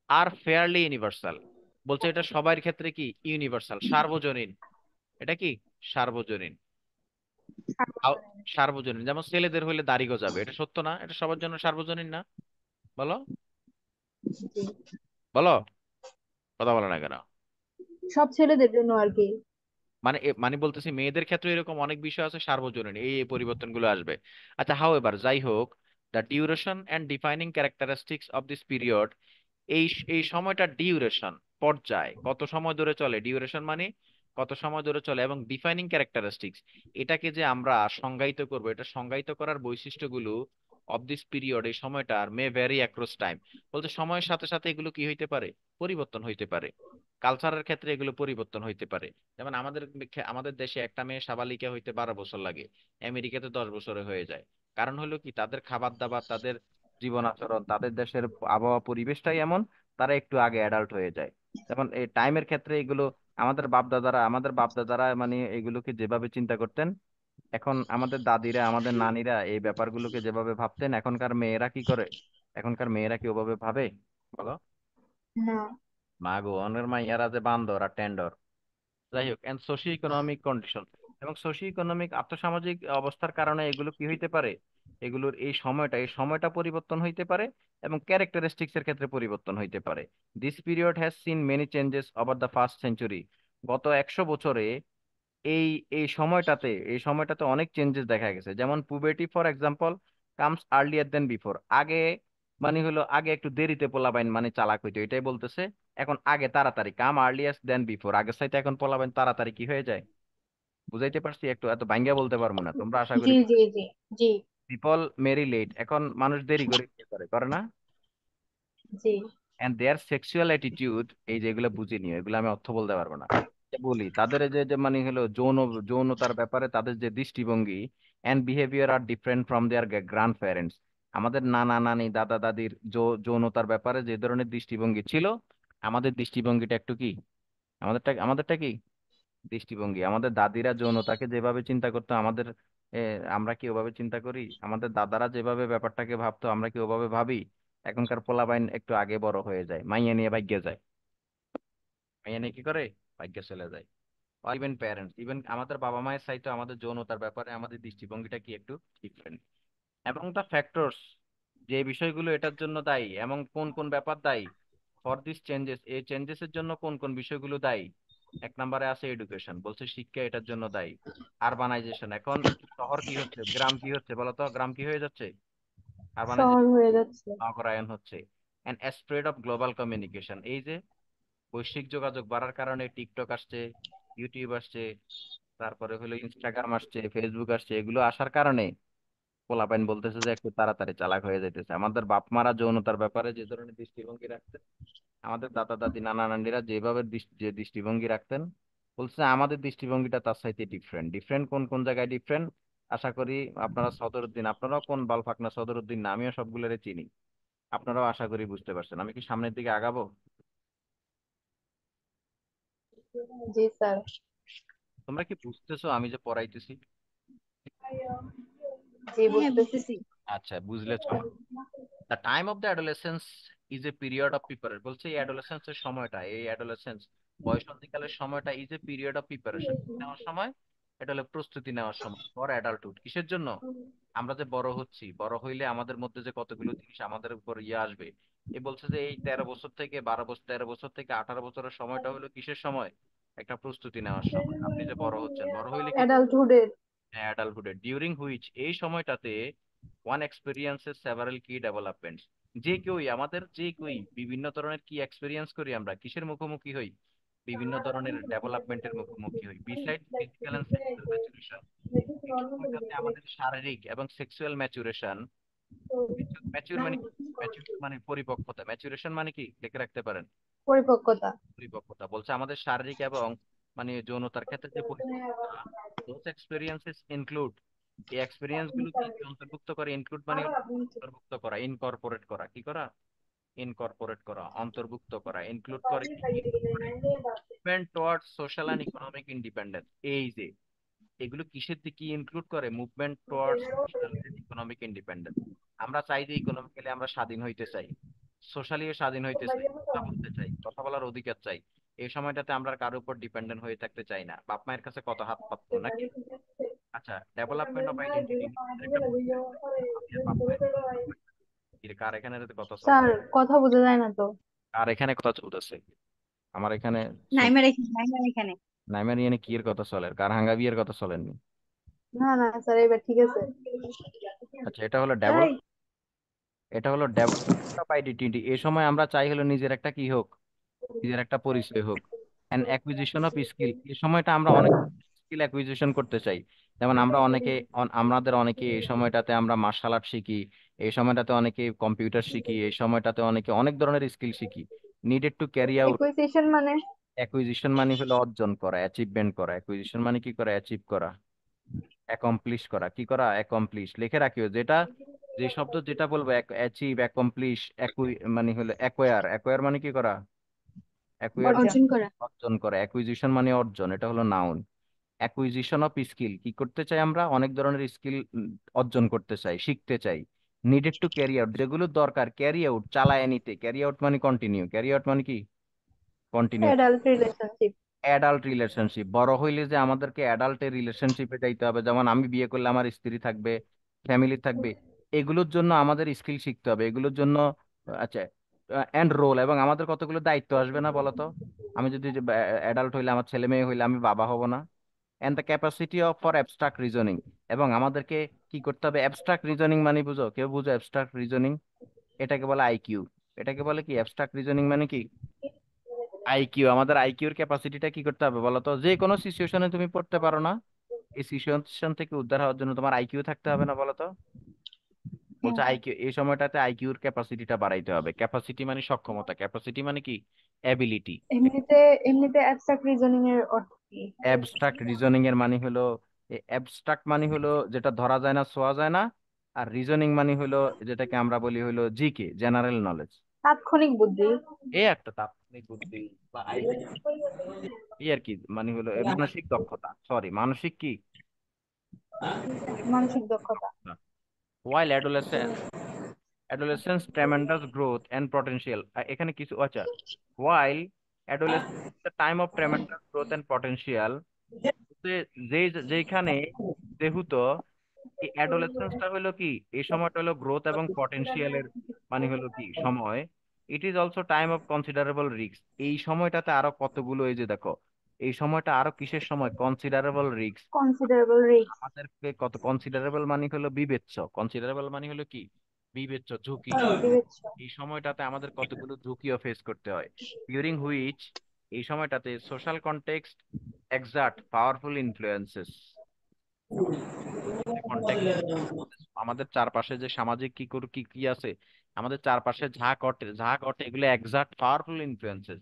আর ফেয়ারলি ইউনিভার্সাল। বলছে এটা সবার ক্ষেত্রে কি ইউনিভার্সাল, সার্বজনীন। এটা কি সার্বজনীন? আও- সার্বজনীন, যেমন ছেলেদের হইলে দাড়ি গজাবে, এটা সত্য না? এটা সবার জন্য সার্বজনীন না? বলো, জি, বলো, কথা বলো না কেন? সব ছেলেদের জন্য আর কি। মানে মানে বলতেছি মেয়েদের ক্ষেত্রে এরকম অনেক বিষয় আছে সার্বজনীন, এই পরিবর্তনগুলো আসবে। আচ্ছা, হাউ এবার যাই হোক, the duration and defining characteristics of this period, এই এই সময়টা ডিউরেশন, পর্যায়, কত সময় ধরে চলে, ডিউরেশন মানে কত সময় ধরে চলে, এবং ডিফাইনিং ক্যারেক্টারিস্টিক্স, এটাকে যে আমরা সংজ্ঞায়িত করব, এটা সংজ্ঞায়িত করার বৈশিষ্ট্যগুলো অফ দিস পিরিয়ড, এই সময়টার মে ভ্যারি অ্যাক্রস টাইম। বলতে সময়ের সাথে সাথে এগুলো কি হইতে পারে, পরিবর্তন হইতে পারে। কালচারের ক্ষেত্রে এগুলো পরিবর্তন হইতে পারে। যেমন আমাদের দেশে একটা মেয়ে সাবালিকা হইতে 12 বছর লাগে, আমেরিকাতে 10 বছরে হয়ে যায়। কারণ হলো কি, তাদের খাবার দাবার, তাদের জীবন আচরণ, তাদের দেশের আবহাওয়া পরিবেশটাই এমন, তারা একটু আগে অ্যাডাল্ট হয়ে যায়। যেমন এই টাইমের ক্ষেত্রে এগুলো আমাদের বাপ দাদারা মানে এগুলোকে যেভাবে চিন্তা করতেন, এখন আমাদের দাদিরা আমাদের নানিরা এই ব্যাপারগুলোকে যেভাবে ভাবতেন, এখনকার মেয়েরা কি করে, এখনকার মেয়েরা কি ওভাবে ভাবে? বলো। না। মা গো, অনের মাইয়ারা যে বান্দর আর টেন্ডর। যাই হোক, এন্ড সোশিও ইকোনমিক কন্ডিশন, এবং সোশিও ইকোনমিক আর্থসামাজিক অবস্থার কারণে এগুলো কি হইতে পারে, এগুলোর এই সময়টা পরিবর্তন হইতে পারে, এবং ক্যারেক্টারিস্টিক্স এর ক্ষেত্রে পরিবর্তন হইতে পারে। This period has seen many changes over the first century. গত 100 বছরে এই এই সময়টাতে অনেক চেঞ্জেস দেখা গেছে। যেমন puberty for example comes earlier than before. আগে মানে হলো আগে একটু দেরিতে পোলাপাইন মানে চালাক হইতো, এটাই বলতেছে। এখন আগে তাড়াতাড়ি, কাম আর্লিয়ার দেন বিফোর, আগের চাইতে এখন পোলাপাইন তাড়াতাড়ি কি হয়ে যায়। বুঝাইতে পারছি? একটু এত ভাঙ্গিয়া বলতে পারবো না, তোমরা আশা করি। জি, জি, জি, জি, পিপল মেরি লেট, এখন মানুষ দেরি করে বিয়ে করে, করে না? জি। এন্ড দেয়ার সেক্সুয়াল অ্যাটিটিউড, এই যে এগুলো বুঝে নিও, এগুলো আমি অর্থ বলতে পারবো না, বলি তাদের এই যে যে মানে হলো যৌনতার ব্যাপারে তাদের যে দৃষ্টিভঙ্গি and behaviour are different from their grandparents. আমাদের নানা নানি দাদা দাদির যৌনতার ব্যাপারে যে ধরনের দৃষ্টিভঙ্গি ছিল, আমাদের দৃষ্টিভঙ্গিটা একটু কি, আমাদেরটা কি দৃষ্টিভঙ্গি, আমাদের দাদিরা যৌনতাকে যেভাবে চিন্তা করতো, আমাদের এ, আমরা কি ওভাবে চিন্তা করি? আমাদের দাদারা যেভাবে ব্যাপারটাকে ভাবতো, আমরা কি ওভাবে ভাবি? এখনকার পোলাপাইন একটু আগে বড় হয়ে যায়, মাইয়া নিয়ে ভাগ্যে যায়, মাইয়া নিয়ে কি করে, ভাগ্যে চলে যায়। ইভেন প্যারেন্টস, ইভেন আমাদের বাবা মায়ের চাইতে আমাদের যৌনতার ব্যাপারে আমাদের দৃষ্টিভঙ্গিটা কি একটু ডিফারেন্ট। এবং দ্য ফ্যাক্টরস, যে বিষয়গুলো এটার জন্য দায়ী, এবং কোন কোন ব্যাপার দায়ী ফর দিস চেঞ্জেস, এই চেঞ্জেসের জন্য কোন কোন বিষয়গুলো দায়ী। 1 নম্বরে আছে এডুকেশন, বলছে শিক্ষা এটার জন্য দায়ী। আরবানাইজেশন, এখন শহর কি হচ্ছে, গ্রাম কি হচ্ছে, বলতো গ্রাম কি হয়ে যাচ্ছে, শহর আরবানাইজেশন, হয়ে যাচ্ছে। নগরায়ন হচ্ছে। And spread of global communication, এই যে বৈশ্বিক যোগাযোগ বাড়ার কারণে টিকটক আসছে, ইউটিউব আসছে, তারপরে হলো ইনস্টাগ্রাম আসছে, ফেসবুক আসছে, এগুলো আসার কারণে পোলাপাইন বলতেছে যে একটু তাড়াতাড়ি চালাক হয়ে যাইতেছে। আমাদের বাপ মারা যৌনতার ব্যাপারে যে ধরনের দৃষ্টিভঙ্গি রাখতেন, আমাদের দাদা দাদি নানা নানিরা যেভাবে যে দৃষ্টিভঙ্গি রাখতেন, বলছে আমাদের দৃষ্টিভঙ্গিটা তার সাথে ডিফারেন্ট। ডিফারেন্ট কোন কোন জায়গায় ডিফারেন্ট? আশা করি আপনারা সদরুদ্দিন, আপনারাও কোন বালফাকনা সদরুদ্দিন না, আমিও সবগুলোরে চিনি, আপনারাও আশা করি বুঝতে পারছেন। আমি কি সামনের দিকে আগাবো? জি স্যার। তোমরা কি বুঝতেছো আমি যে পড়াইতেছি? জি হ্যাঁ বুঝতেছি। বুঝতেছি। আচ্ছা, বুঝলে চলো। The time of the adolescence is a period of preparation. বলছে এই অ্যাডোলেসেন্স এর সময়টা, এই অ্যাডোলেসেন্স বয়সন্ধিকালের সময়টা is a period of preparation নেওয়ার সময়, এটা হলো প্রস্তুতি নেওয়ার সময় ফর অ্যাডাল্টহুড। কিসের জন্য? আমরা যে বড় হচ্ছি, বড় হইলে আমাদের মধ্যে যে কতগুলো জিনিস আমাদের উপর ইয়ে আসবে। এ বলছে যে এই 13 বছর থেকে 12 বছর, 13 বছর থেকে 18 বছরের সময়টা হলো কিসের সময়? একটা প্রস্তুতি নেওয়ার সময়। আপনি যে বড় হচ্ছেন, বড় হইলে কি অ্যাডাল্টহুডের। অ্যাডাল্টহুডে, ডিউরিং হুইচ, এই সময়টাতে ওয়ান এক্সপেরিয়েন্সেস সেভারাল কি ডেভেলপমেন্টস, যে কেউই আমাদের যে কেউই বিভিন্ন ধরনের কি এক্সপেরিয়েন্স করি, আমরা কিসের মুখোমুখি হই? বিভিন্ন ধরনের ডেভেলপমেন্টের মুখোমুখি হই। Beside physical and sexual maturation, এই সময়টাতে আমাদের শারীরিক এবং সেক্সুয়াল ম্যাচুরেশন, ম্যাচুর মানে কি? ম্যাচুর মানে পরিপক্কতা, ম্যাচুরেশন মানে কি লিখে রাখতে পারেন? পরিপক্কতা। পরিপক্কতা। বলছে আমাদের শারীরিক এবং মানে যৌনতার ক্ষেত্রে যে পরিপক্কতা, those experiences include, এই এক্সপেরিয়েন্স গুলো কি কি অন্তর্ভুক্ত করে? ইনক্লুড মানে হলো অন্তর্ভুক্ত করা, ইনকর্পোরেট করা, কি করা? ইনকর্পোরেট করা, অন্তর্ভুক্ত করা। ইনক্লুড করে কি কি? Movement towards social and economic independence. এই যে এগুলো কিসের দিকে ইনক্লুড করে? Movement towards social and economic independence. আমরা চাই যে ইকোনমিক্যালি আমরা স্বাধীন হইতে চাই, সোশ্যালিও স্বাধীন হইতে চাই, কথা বলতে চাই, কথা বলার অধিকার চাই। এই সময়টাতে আমরা কারোর উপর ডিপেন্ডেন্ট হয়ে থাকতে চাই না, বাপ মায়ের কাছে কত হাত পাতবো নাকি? আচ্ছা, ডেভেলপমেন্ট অফ আইডেন্টিটি, একটা পরিচয় গড়ে তোলা। আমি আর বাপ মায়ের কার এখানে কথা চলে? স্যার কথা বোঝা যায় না তো। কার এখানে কথা চলতেছে? আমার এখানে নাইমার এখানে। নাইমার ইয়ানে কি এর কথা চলে? কার হাঙ্গা বিয়ের কথা চলেননি? না না স্যার, এবার ঠিক আছে। আচ্ছা, এটা হলো তাই। এটা হলো ডেভেলপমেন্ট অফ আইডেন্টিটি। এই সময় আমরা চাই হলো নিজের একটা কি হোক, নিজের একটা পরিচয় হোক। এন্ড অ্যাকুইজিশন অফ স্কিল, এই সময়টা আমরা অনেক স্কিল অ্যাকুইজিশন করতে চাই। যেমন আমরা অনেকে আমাদের অনেকে এই সময়টাতে আমরা মার্শাল আর্ট শিখি, এই সময়টাতে অনেকে কম্পিউটার শিখি, এই সময়টাতে অনেকে অনেক ধরনের স্কিল শিখি। Needed to carry out. Acquisition মানে? অ্যাকুইজিশন মানে হলো অর্জন করা, অ্যাচিভমেন্ট করা। অ্যাকুইজিশন মানে কি করা? অ্যাচিভ করা, অ্যাকমপ্লিশ করা। কি করা? অ্যাকমপ্লিশ। লিখে রাখিও যেটা, যে শব্দ যেটা বলবো, অ্যাচিভ, অ্যাকমপ্লিশ, মানে হলো অ্যাকোয়ার। অ্যাকোয়ার মানে কি করা? অ্যাকোয়ার অর্জন। অর্জন করা। অর্জন করা। অ্যাকুইজিশন মানে অর্জন, এটা হলো নাউন। অ্যাকুইজিশন অফ স্কিল, কি করতে চাই আমরা? অনেক ধরনের স্কিল অর্জন করতে চাই, শিখতে চাই। নিডেড টু ক্যারি আউট, যেগুলো দরকার ক্যারি আউট, চালায় নিতে। ক্যারি আউট মানে কন্টিনিউ, ক্যারি আউট মানে কি? Continue. Adult relationship. Adult relationship, বড় হইলে যে আমাদেরকে অ্যাডাল্টের রিলেশনশিপে যাইতে হবে, যেমন আমি বিয়ে করলে আমার স্ত্রী থাকবে, ফ্যামিলি থাকবে, এগুলোর জন্য আমাদের স্কিল শিখতে হবে, এগুলোর জন্য। আচ্ছা, এন্ড রোল, এবং আমাদের কতগুলো দায়িত্ব আসবে না বলতো? আমি যদি অ্যাডাল্ট হইলে, আমার ছেলে মেয়ে হইলে আমি বাবা হব না? And the capacity of for abstract reasoning, এবং আমাদেরকে কি করতে হবে? অ্যাবস্ট্রাক্ট রিজনিং মানে বুঝো? কেউ বুঝো অ্যাবস্ট্রাক্ট রিজনিং? এটাকে বলে আইকিউ। এটাকে বলে কি? অ্যাবস্ট্রাক্ট রিজনিং মানে কি? আইকিউ। আমাদের আইকিউর ক্যাপাসিটিটা কি করতে হবে বলো তো? যে কোনো সিচুয়েশনে তুমি পড়তে পারো না, এই সিচুয়েশন থেকে উদ্ধার হওয়ার জন্য তোমার আইকিউ থাকতে হবে না বলো তো? বলছে হ্যাঁ। আইকিউ, এই সময়টাতে আইকিউর ক্যাপাসিটিটা বাড়াইতে হবে। ক্যাপাসিটি মানে সক্ষমতা, ক্যাপাসিটি মানে কি? অ্যাবিলিটি। এমনিতে এমনিতে অ্যাবস্ট্রাক্ট রিজনিং এর অর্থ কি? অ্যাবস্ট্রাক্ট রিজনিং এর মানে হলো, অ্যাবস্ট্রাক্ট মানে হলো যেটা ধরা যায় না, ছোঁয়া যায় না। আর রিজনিং মানে হলো যেটাকে আমরা বলি হলো জিকে, জেনারেল নলেজ। তাৎক্ষণিক বুদ্ধি। এই একটা তাৎক্ষণিক বুদ্ধি বা এই আর কি, মানে হলো মানসিক দক্ষতা, সরি মানসিক কি? মানসিক দক্ষতা। while adolescence tremendous growth and potential, এখানে কিছু আচ্ছা, while adolescence is the time of tremendous growth and potential, যে যেখানে যেহেতু এই অ্যাডোলেসেন্সটা হলো কি, এই সময়টা হলো গ্রোথ এবং পটেনশিয়ালের মানে হলো কি সময়। It is also time of considerable risk, এই সময়টাতে আরো কতগুলো, এই যে দেখো, এই সময়টা আরো কিসের সময়? Considerable risk. Considerable risk. আমাদেরকে কত কনসিডারেবল মানে হলো বিবেচ্য, কনসিডারেবল মানে হলো কি? বিবেচ্য ঝুঁকি। বিবেচ্য। এই সময়টাতে আমাদের কতগুলো ঝুঁকিও ফেস করতে হয়, ডিউরিং হুইচ, এই সময়টাতে social context excerpt powerful influences. Context, আমাদের চারপাশে যে সামাজিক কি কি আছে, আমাদের চারপাশে যা ঘটে এগুলো এক্সাক্ট পাওয়ারফুল ইনফ্লুয়েন্সেস।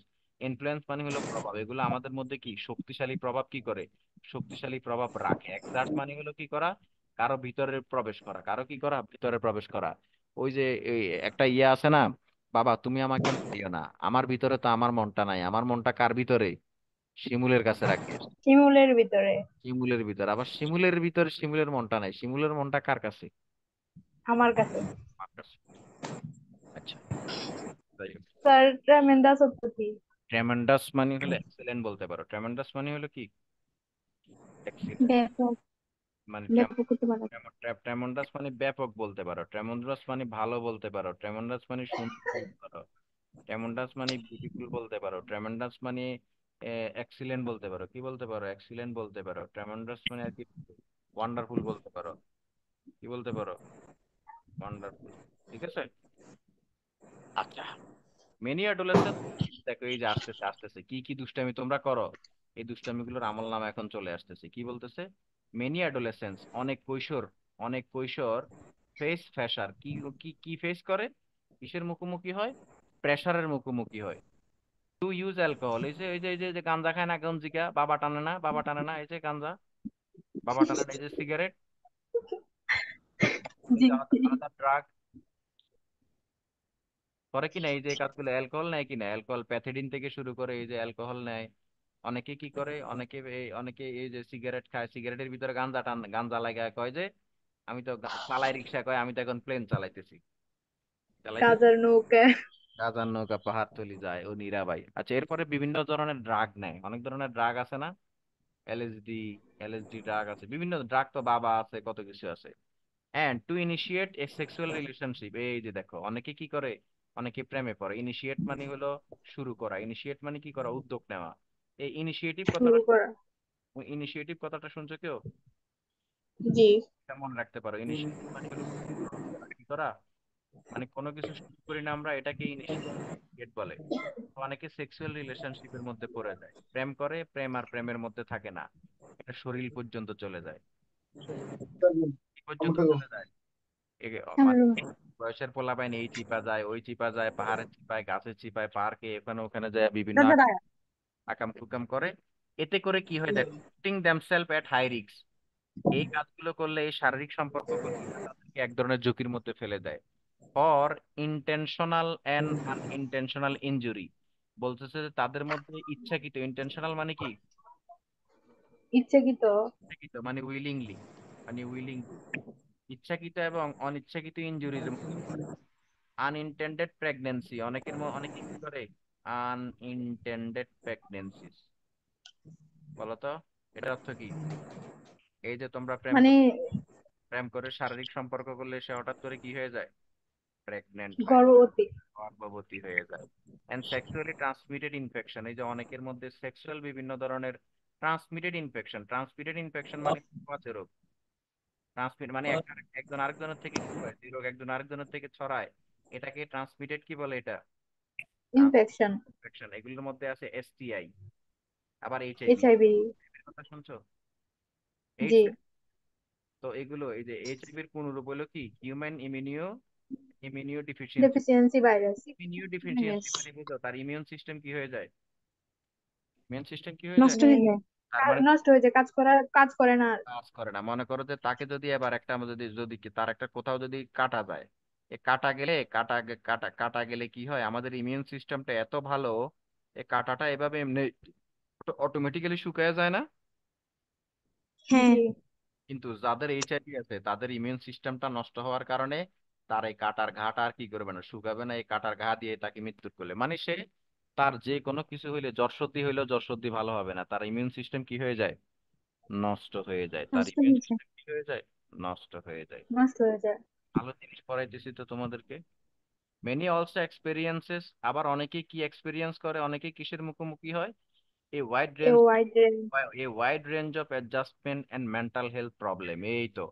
ইনফ্লুয়েন্স মানে হলো প্রভাব, এগুলো আমাদের মধ্যে কি শক্তিশালী প্রভাব কি করে, শক্তিশালী প্রভাব রাখে। এক্সাক্ট মানে হলো কি করা, কারো ভিতরে প্রবেশ করা, কারো কি করা, ভিতরে প্রবেশ করা। ওই যে এই একটা ইয়ে আছে না, বাবা তুমি আমাকে মারিও না, আমার ভিতরে তো আমার মনটা নাই, আমার মনটা কার ভিতরে, শিমুলের কাছে রাখি। শিমুলের ভিতরে। শিমুলের ভিতরে, আবার শিমুলের ভিতরে শিমুলের মনটা নাই, শিমুলের মনটা কার কাছে, আমার কাছে। আমার কাছে। আচ্ছা, যাই হোক। স্যার ট্রেমেন্ডাস অর্থ কি? ট্রেমেন্ডাস মানে হলো এক্সেলেন্ট বলতে পারো, ট্রেমেন্ডাস মানে হলো কি এক্সিলেন্ট, ব্যাপক। মানে ব্যাপক হতে পারে। ট্রেমেন্ডাস মানে ব্যাপক বলতে পারো, ট্রেমেন্ডাস মানে ভালো বলতে পারো, ট্রেমেন্ডাস মানে সুন্দর বলতে পারো, ট্রেমেন্ডাস মানে বিউটিফুল বলতে পারো, ট্রেমেন্ডাস মানে এক্সিলেন্ট বলতে পারো, কি বলতে পারো, এক্সিলেন্ট বলতে পারো, ট্রেমেন্ডাস মানে আর কি ওয়ান্ডারফুল বলতে পারো, কি বলতে পারো, ওয়ান্ডারফুল। ঠিক আছে। আচ্ছা, মেনি অ্যাডোলেসেন্ট, দেখো এই যে আসতেছে আসতেছে কি কি দুষ্টামি তোমরা করো, এই দুষ্টামিগুলোর আমল নামা এখন চলে আসতেছে। কি বলতেছে, মেনি অ্যাডোলেসেন্স, অনেক কৈশোর ফেস ফ্যাসার, কি কি কি ফেস করে, কিসের মুখোমুখি হয়, প্রেসারের মুখোমুখি হয়। টু ইউজ অ্যালকোহল, এই যে গাঞ্জা খায় না গঞ্জিকা, বাবা টানে না, বাবা টানে না, এই যে গাঞ্জা, বাবা টানে না, এই যে সিগারেট, এই জি। যে আলাদা আলাদা ড্রাগ করে কিনা, এই যে এই কাজগুলো, অ্যালকোহল নেয় কিনা, অ্যালকোহল প্যাথেডিন থেকে শুরু করে এই যে অ্যালকোহল নেয়। অনেকে কি করে, অনেকে এই যে সিগারেট খায়, সিগারেটের ভিতরে গাঞ্জা লাগায় কয় যে আমি তো চালাই রিক্সা, কয় আমি তো এখন প্লেন চালাইতেছি কাজের নৌকা। রাজার নৌকা পাহাড়তলি যায় ও নীরাবাই। আচ্ছা, এরপরে বিভিন্ন ধরনের ড্রাগ নেয়, অনেক ধরনের ড্রাগ আছে না, এলএসডি, এলএসডি ড্রাগ আছে, বিভিন্ন ড্রাগ তো বাবা আছে, কত কিছু আছে। And to initiate A sexual relationship, এই যে দেখো অনেকে কি করে, অনেকে প্রেমে পড়ে। ইনিশিয়েট মানে হলো শুরু করা, ইনিশিয়েট মানে কি করা, উদ্যোগ নেওয়া। এই শুরু করা। ইনিশিয়েটিভ কথাটা শুনছো কেউ, জি। এটা মনে রাখতে পারো। ইনিশিয়েটিভ মানে হলো শুরু করা, কি করা, মানে কোনো কিছু শুরু করি না আমরা, এটাকে ইনিশিয়েট বলে। তো অনেকে সেক্সুয়াল রিলেশনশিপের মধ্যে পড়ে যায়, প্রেম করে, প্রেম আর প্রেমের মধ্যে থাকে না, এটা শরীর পর্যন্ত চলে যায়। কি পর্যন্ত চলে যায়, মানে বয়সের পোলাপাইন এই চিপা যায়, ওই চিপা যায়, পাহাড়ে চিপায়, গাছে চিপায়, পার্কে এখানে ওখানে যায়, বিভিন্ন আকাম কুকাম করে। এতে করে কি হয় দেখো, putting themselves at high risk, এই কাজগুলো করলে, এই শারীরিক সম্পর্কগুলো তাদেরকে এক ধরনের ঝুঁকির মধ্যে ফেলে দেয়। For intentional and unintentional injury, বলতেছে যে তাদের মধ্যে ইচ্ছাকৃত, ইন্টেনশনাল মানে কি, ইচ্ছাকৃত। ইচ্ছাকৃত মানে উইলিংলি, মানে উইলিং, ইচ্ছাকৃত এবং অনিচ্ছাকৃত ইনজুরির মধ্যে পড়ে। আনইনটেন্ডেড প্রেগনেন্সি, অনেকে কি করে, আনইনটেন্ডেড প্রেগনেন্সিস, বলো তো এটার অর্থ কি। এই যে তোমরা মানে প্রেম করে শারীরিক সম্পর্ক করলে সে হঠাৎ করে কি হয়ে যায়, প্রেগনেন্ট হয়ে, গর্ভবতী। গর্ভবতী হয়ে যায়। এন্ড সেক্সুয়ালি ট্রান্সমিটেড ইনফেকশন, এই যে অনেকের মধ্যে সেক্সুয়াল বিভিন্ন ধরনের ট্রান্সমিটেড ইনফেকশন মানে বাজে রোগ। ট্রান্সমিট মানে একজন আরেকজনের থেকে কি হয়, যে রোগ একজন আরেকজনের থেকে ছড়ায়, এটাকে ট্রান্সমিটেড কি বলে, এটা ইনফেকশন। ইনফেকশন। এগুলোর মধ্যে আছে এসটিআই, আবার এইচআইভি, এইচআইভি। কথা শুনছো, জি। এইডস। তো এগুলো, এই যে এইচআইভির পূর্ণরূপ হলো কি, human immuno deficiency. Deficiency virus. Immuno deficiency yes. মানে বুঝো তার ইমিউন সিস্টেম কি হয়ে যায়, ইমিউন সিস্টেম কি হয়ে যায়, নষ্ট হয়ে যায়। তার মানে নষ্ট হয়ে যায়, কাজ করে না আর। কাজ করে না। মনে করো যে তাকে যদি এবার একটা, যদি যদি তার একটা কোথাও যদি কাটা যায়, এ কাটা গেলে কি হয়, আমাদের ইমিউন সিস্টেমটা এত ভালো, এ কাটাটা এভাবে এমনি অটোমেটিক্যালি শুকায় যায় না। হ্যাঁ। জি। কিন্তু যাদের এইচআইভি আছে তাদের ইমিউন সিস্টেমটা নষ্ট হওয়ার কারণে তার এই কাটার ঘাটা আর কি করবে না, শুকাবে না, এই কাটার ঘা দিয়ে তাকে মৃত্যুর করলে, মানে সে তার যে কোনো কিছু হইলে, জ্বর সর্দি ভালো হবে না, তার ইমিউন সিস্টেম কি হয়ে যায়, নষ্ট হয়ে যায়, তার নষ্ট ইমিউন হয়ে যায়। সিস্টেম কি হয়ে যায়, নষ্ট হয়ে যায়। নষ্ট হয়ে যায়। ভালো জিনিস পড়াইতেছি তো তোমাদেরকে। মেনি অলসো এক্সপেরিয়েন্সেস, আবার অনেকে কি এক্সপেরিয়েন্স করে, অনেকে কিসের মুখোমুখি হয়, a wide a range wide range. Of adjustment and mental health problem. এই তো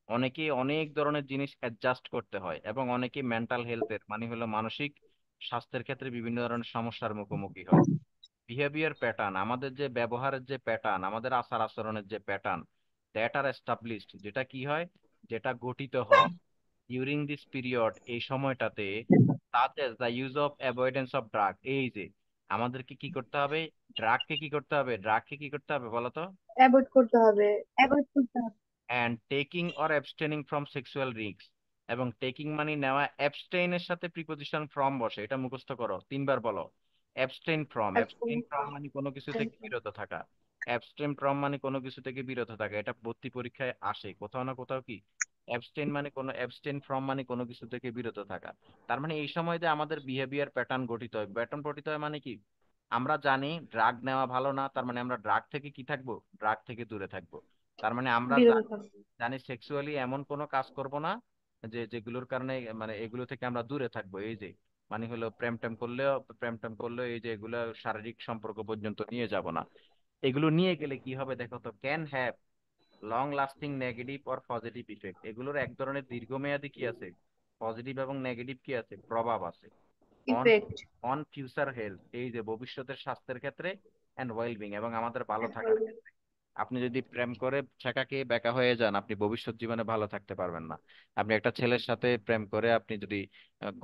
অনেকে অনেক ধরনের জিনিস অ্যাডজাস্ট করতে হয়, এবং অনেকে মেন্টাল হেলথের মানে হলো মানসিক স্বাস্থ্যের ক্ষেত্রে বিভিন্ন ধরনের সমস্যার মুখোমুখি হয়। বিহেভিয়ার প্যাটার্ন, আমাদের যে ব্যবহারের যে প্যাটার্ন, আমাদের আচার আচরণের যে প্যাটার্ন, দ্যাট আর এস্টাবলিশড, যেটা কি হয়, যেটা গঠিত হয় ডিউরিং দিস পিরিয়ড, এই সময়টাতে, such as the use of avoidance of drug. এই যে আমাদেরকে কি করতে হবে, ড্রাগকে কি করতে হবে, ড্রাগকে কি করতে হবে বলো তো, অ্যাভয়েড করতে হবে, অ্যাভয়েড করতে হবে। And taking or abstaining from sexual risk. এবং টেকিং মানে নেওয়া, অ্যাবস্টেইনের সাথে প্রিপোজিশন ফ্রম বসে, এটা মুখস্থ করো, তিনবার বলো। অ্যাবস্টেইন ফ্রম, অ্যাবস্টেইন ফ্রম মানে কোনো কিছু থেকে বিরত থাকা, অ্যাবস্টেইন ফ্রম মানে কোনো কিছু থেকে বিরত থাকা, এটা ভর্তি পরীক্ষায় আসে কোথাও না কোথাও। কি অ্যাবস্টেইন মানে কোনো, অ্যাবস্টেইন ফ্রম মানে কোনো কিছু থেকে বিরত থাকা। তার মানে এই সময় যে আমাদের বিহেভিয়ার প্যাটার্ন গঠিত হয়, প্যাটার্ন গঠিত হয় মানে কি, আমরা জানি ড্রাগ নেওয়া ভালো না, তার মানে আমরা ড্রাগ থেকে কি থাকবো, ড্রাগ থেকে দূরে থাকবো। তার মানে আমরা বিরত থাকবে। জানি সেক্সুয়ালি এমন কোনো কাজ করব না যে যেগুলোর কারণে মানে এগুলো থেকে আমরা দূরে থাকবো। এই যে মানে হলো প্রেম টেম করলেও এই যে এগুলো শারীরিক সম্পর্ক পর্যন্ত নিয়ে যাব না। এগুলো নিয়ে গেলে কি হবে দেখো তো, can have long lasting negative or positive effect. এগুলোর এক ধরনের দীর্ঘমেয়াদী কি আছে, পজিটিভ এবং নেগেটিভ কি আছে, প্রভাব আছে on effect. On future health, এই যে ভবিষ্যতের স্বাস্থ্যের ক্ষেত্রে, অ্যান্ড ওয়েলবিং, এবং আমাদের ভালো থাকার ক্ষেত্রে। আপনি যদি প্রেম করে ছ্যাঁকা বেকা হয়ে যান, আপনি ভবিষ্যৎ জীবনে ভালো থাকতে পারবেন না। আপনি একটা ছেলের সাথে প্রেম করে আপনি যদি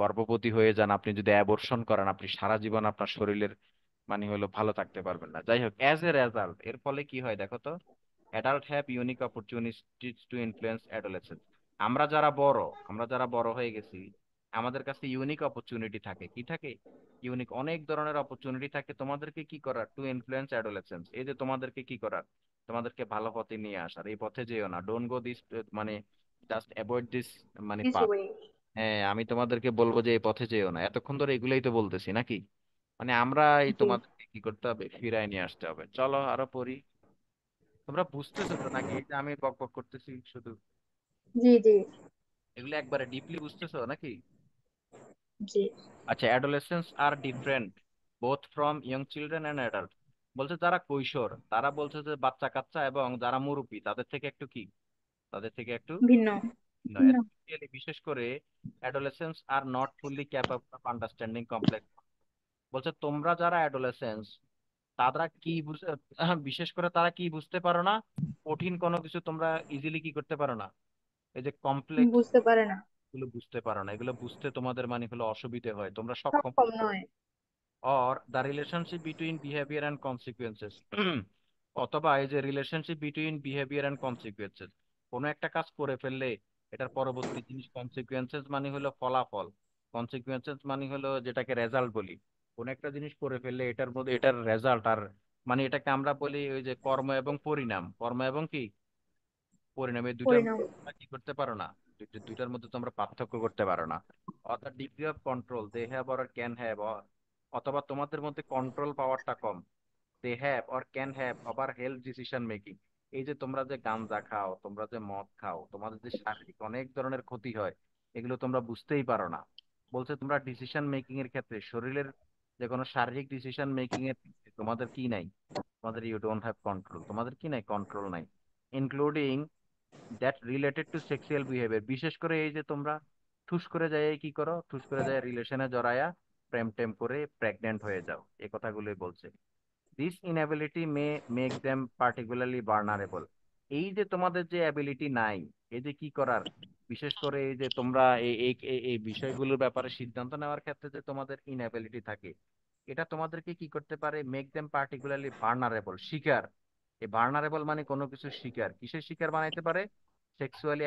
গর্ভবতী হয়ে যান, আপনি যদি অ্যাবর্শন করেন, আপনি সারা জীবন আপনার শরীরের মানে হলো ভালো থাকতে পারবেন না। যাই হোক, অ্যাজ এ রেজাল্ট এর ফলে কি হয় দেখো তো, adult have unique opportunities two influence adolescence. আমরা যারা বড় হয়ে গেছি, আমাদের কাছে ইউনিক অপরচুনিটি থাকে, কি থাকে, ইউনিক অনেক ধরনের অপরচুনিটি থাকে তোমাদেরকে কি করার, টু ইনফ্লুয়েন্স অ্যাডোলেসেন্স, এই যে তোমাদেরকে কি করার, তোমাদেরকে ভালো পথে নিয়ে আসার। এই পথে যেও না, ডোন্ট গো দিস, মানে জাস্ট অ্যাভয়েড দিস মানে দিস পাথ। ওয়ে। হ্যাঁ, আমি তোমাদেরকে বলবো যে এই পথে যেও না, এতক্ষণ ধরে এগুলাই তো বলতেছি নাকি, মানে আমরা এই জি তোমাদেরকে কি করতে হবে, ফিরায় নিয়ে আসতে হবে। চলো আরো পড়ি। তোমরা বুঝতেছো তো নাকি, এই যে আমি বক বক করতেছি শুধু, জি জি এগুলো একবারে ডিপলি বুঝতেছো নাকি? জি। আচ্ছা, adolescence are different both from young children and adult. বলছে যারা কৈশোর, তারা বলছে যে বাচ্চা কাচ্চা, এবং যারা মুরব্বী তাদের থেকে একটু কি, তাদের থেকে একটু ভিন্ন। ভিন্ন। ভিন্ন। Especially বিশেষ করে adolescence are not fully capable of understanding complex. বলছে তোমরা যারা অ্যাডোলেসেন্স, তারা কি বিশেষ করে তারা কি বুঝতে পারো না, কঠিন কোনো কিছু তোমরা ইজিলি কি করতে পারো না, এই যে কমপ্লেক্স বুঝতে পারে না। এগুলো বুঝতে পারো না, এগুলো বুঝতে তোমাদের মানে হলো অসুবিধে হয়, তোমরা সক্ষম। সক্ষম নয়। Or the relationship between behaviour and consequences. অথবা এই যে relationship between behaviour and consequences, কোনো একটা কাজ করে ফেললে এটার পরবর্তী জিনিস, কনসিকুয়েন্সেস মানে হলো ফলাফল, কনসিকুয়েন্সেস মানে হলো যেটাকে রেজাল্ট বলি। কোন একটা জিনিস করে ফেললে এটার মধ্যে এটার রেজাল্ট, আর মানে এটাকে আমরা বলি ওই যে কর্ম এবং পরিণাম, কর্ম এবং কি পরিণাম, এই দুইটার পরিণাম। মধ্যে তোমরা কি করতে পারো না, দুইটার মধ্যে তোমরা পার্থক্য করতে পারো না। অর্থাৎ degree of control they have or can have, অথবা তোমাদের মধ্যে কন্ট্রোল পাওয়ারটা কম, they have or can have over health decision making. এই যে তোমরা যে গাঞ্জা খাও, তোমরা যে মদ খাও, তোমাদের যে শারীরিক অনেক ধরনের ক্ষতি হয়, এগুলো তোমরা বুঝতেই পারো না। বলছে তোমরা ডিসিশন মেকিং এর ক্ষেত্রে, শরীরের যে কোনো শারীরিক ডিসিশন মেকিং এর ক্ষেত্রে তোমাদের কি নাই, তোমাদের ইউ ডোন্ট হ্যাভ কন্ট্রোল, তোমাদের কি নাই, কন্ট্রোল নাই। Including that related to sexual behaviour, বিশেষ করে এই যে তোমরা ঠুস করে যায় কি করো, ঠুস করে যায় রিলেশনে জড়ায়া প্রেম টেম করে প্রেগনেন্ট হয়ে যাও, এই কথাগুলোই বলছে। This inability May make them particularly vulnerable. এই যে তোমাদের যে অ্যাবিলিটি নাই, এই যে কি করার, বিশেষ করে এই যে তোমরা এই এই এই এই বিষয়গুলোর ব্যাপারে সিদ্ধান্ত নেওয়ার ক্ষেত্রে যে তোমাদের ইনএবিলিটি থাকে, এটা তোমাদেরকে কি করতে পারে, মেক দেম পার্টিকুলারলি ভার্নারেবল, শিকার। এই ভার্নারেবল মানে কোনো কিছু শিকার, কিসের শিকার বানাইতে পারে, সেক্সুয়ালি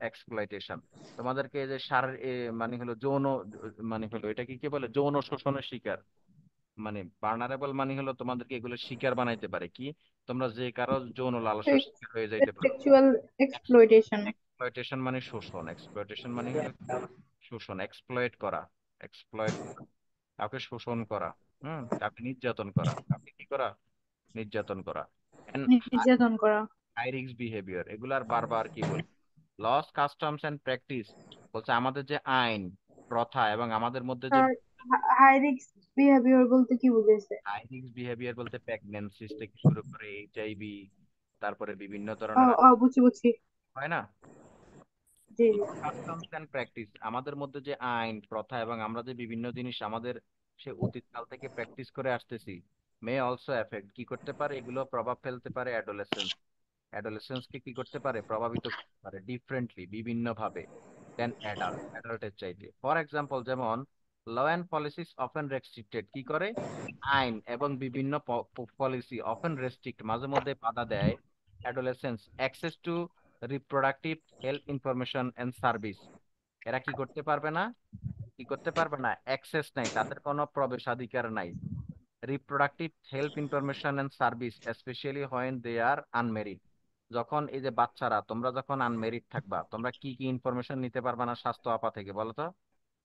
এক্সপ্লয়টেশন। তোমাদেরকে এই যে মানে হলো যৌন, মানে হলো এটাকে কি বলে, যৌন শোষণের শিকার। মানে ভার্নারেবল মানে হলো তোমাদেরকে এগুলো শিকার বানাইতে পারে কি, তোমরা যে কারো যৌন লালসার শিকার হয়ে যাইতে পারো। Sexual exploitation. এক্সপ্লয়টেশন মানে শোষণ, এক্সপ্লয়টেশন মানে হলো শোষণ, এক্সপ্লয়েট করা, এক্সপ্লয়েট, কাউকে শোষণ করা, কাউকে নির্যাতন করা, কাউকে কি করা, নির্যাতন করা। নির্যাতন করা। হাই রিস্ক বিহেভিয়ার, এগুলার বারবার কি বলি, লস কাস্টমস এন্ড প্র্যাকটিস। বলছে আমাদের যে আইন, প্রথা, এবং আমাদের মধ্যে যে আর হাই রিস্ক বিহেভিয়ার বলতে কি বুঝেছে? হাই রিস্ক বিহেভিয়ার বলতে প্রেগন্যান্সি থেকে শুরু করে এইচআইভি, তারপরে বিভিন্ন ও ধরনের ও বুঝছি বুঝছি। হয় না, জি কাস্টমস এন্ড প্র্যাকটিস, আমাদের মধ্যে যে আইন প্রথা এবং আমরা যে বিভিন্ন জিনিস আমাদের সে অতীত কাল থেকে প্র্যাকটিস করে আসতেছি, মে অলসো এফেক্ট, কি করতে পারে, এগুলো প্রভাব ফেলতে পারে অ্যাডোলেসেন্সকে কি করতে পারে, প্রভাবিত করতে পারে ডিফারেন্টলি, বিভিন্ন ভাবে দেন অ্যাডাল্টের চাইতে। ফর এক্সাম্পল, যেমন law and policies often restricted, কি করে, আইন এবং বিভিন্ন পলিসি অফেন রেস্ট্রিক্ট, মাঝে মধ্যে বাধা দেয় adolescence access to reproductive health information and service. এরা কি করতে পারবে না, অ্যাক্সেস নাই, তাদের কোনো প্রবেশাধিকার নাই reproductive health information and service, specially when they are unmarried. যখন এই যে বাচ্চারা, তোমরা যখন আনমেরিড থাকবা, তোমরা কি কি ইনফরমেশন নিতে পারবা না স্বাস্থ্য আপা থেকে, বলো তো?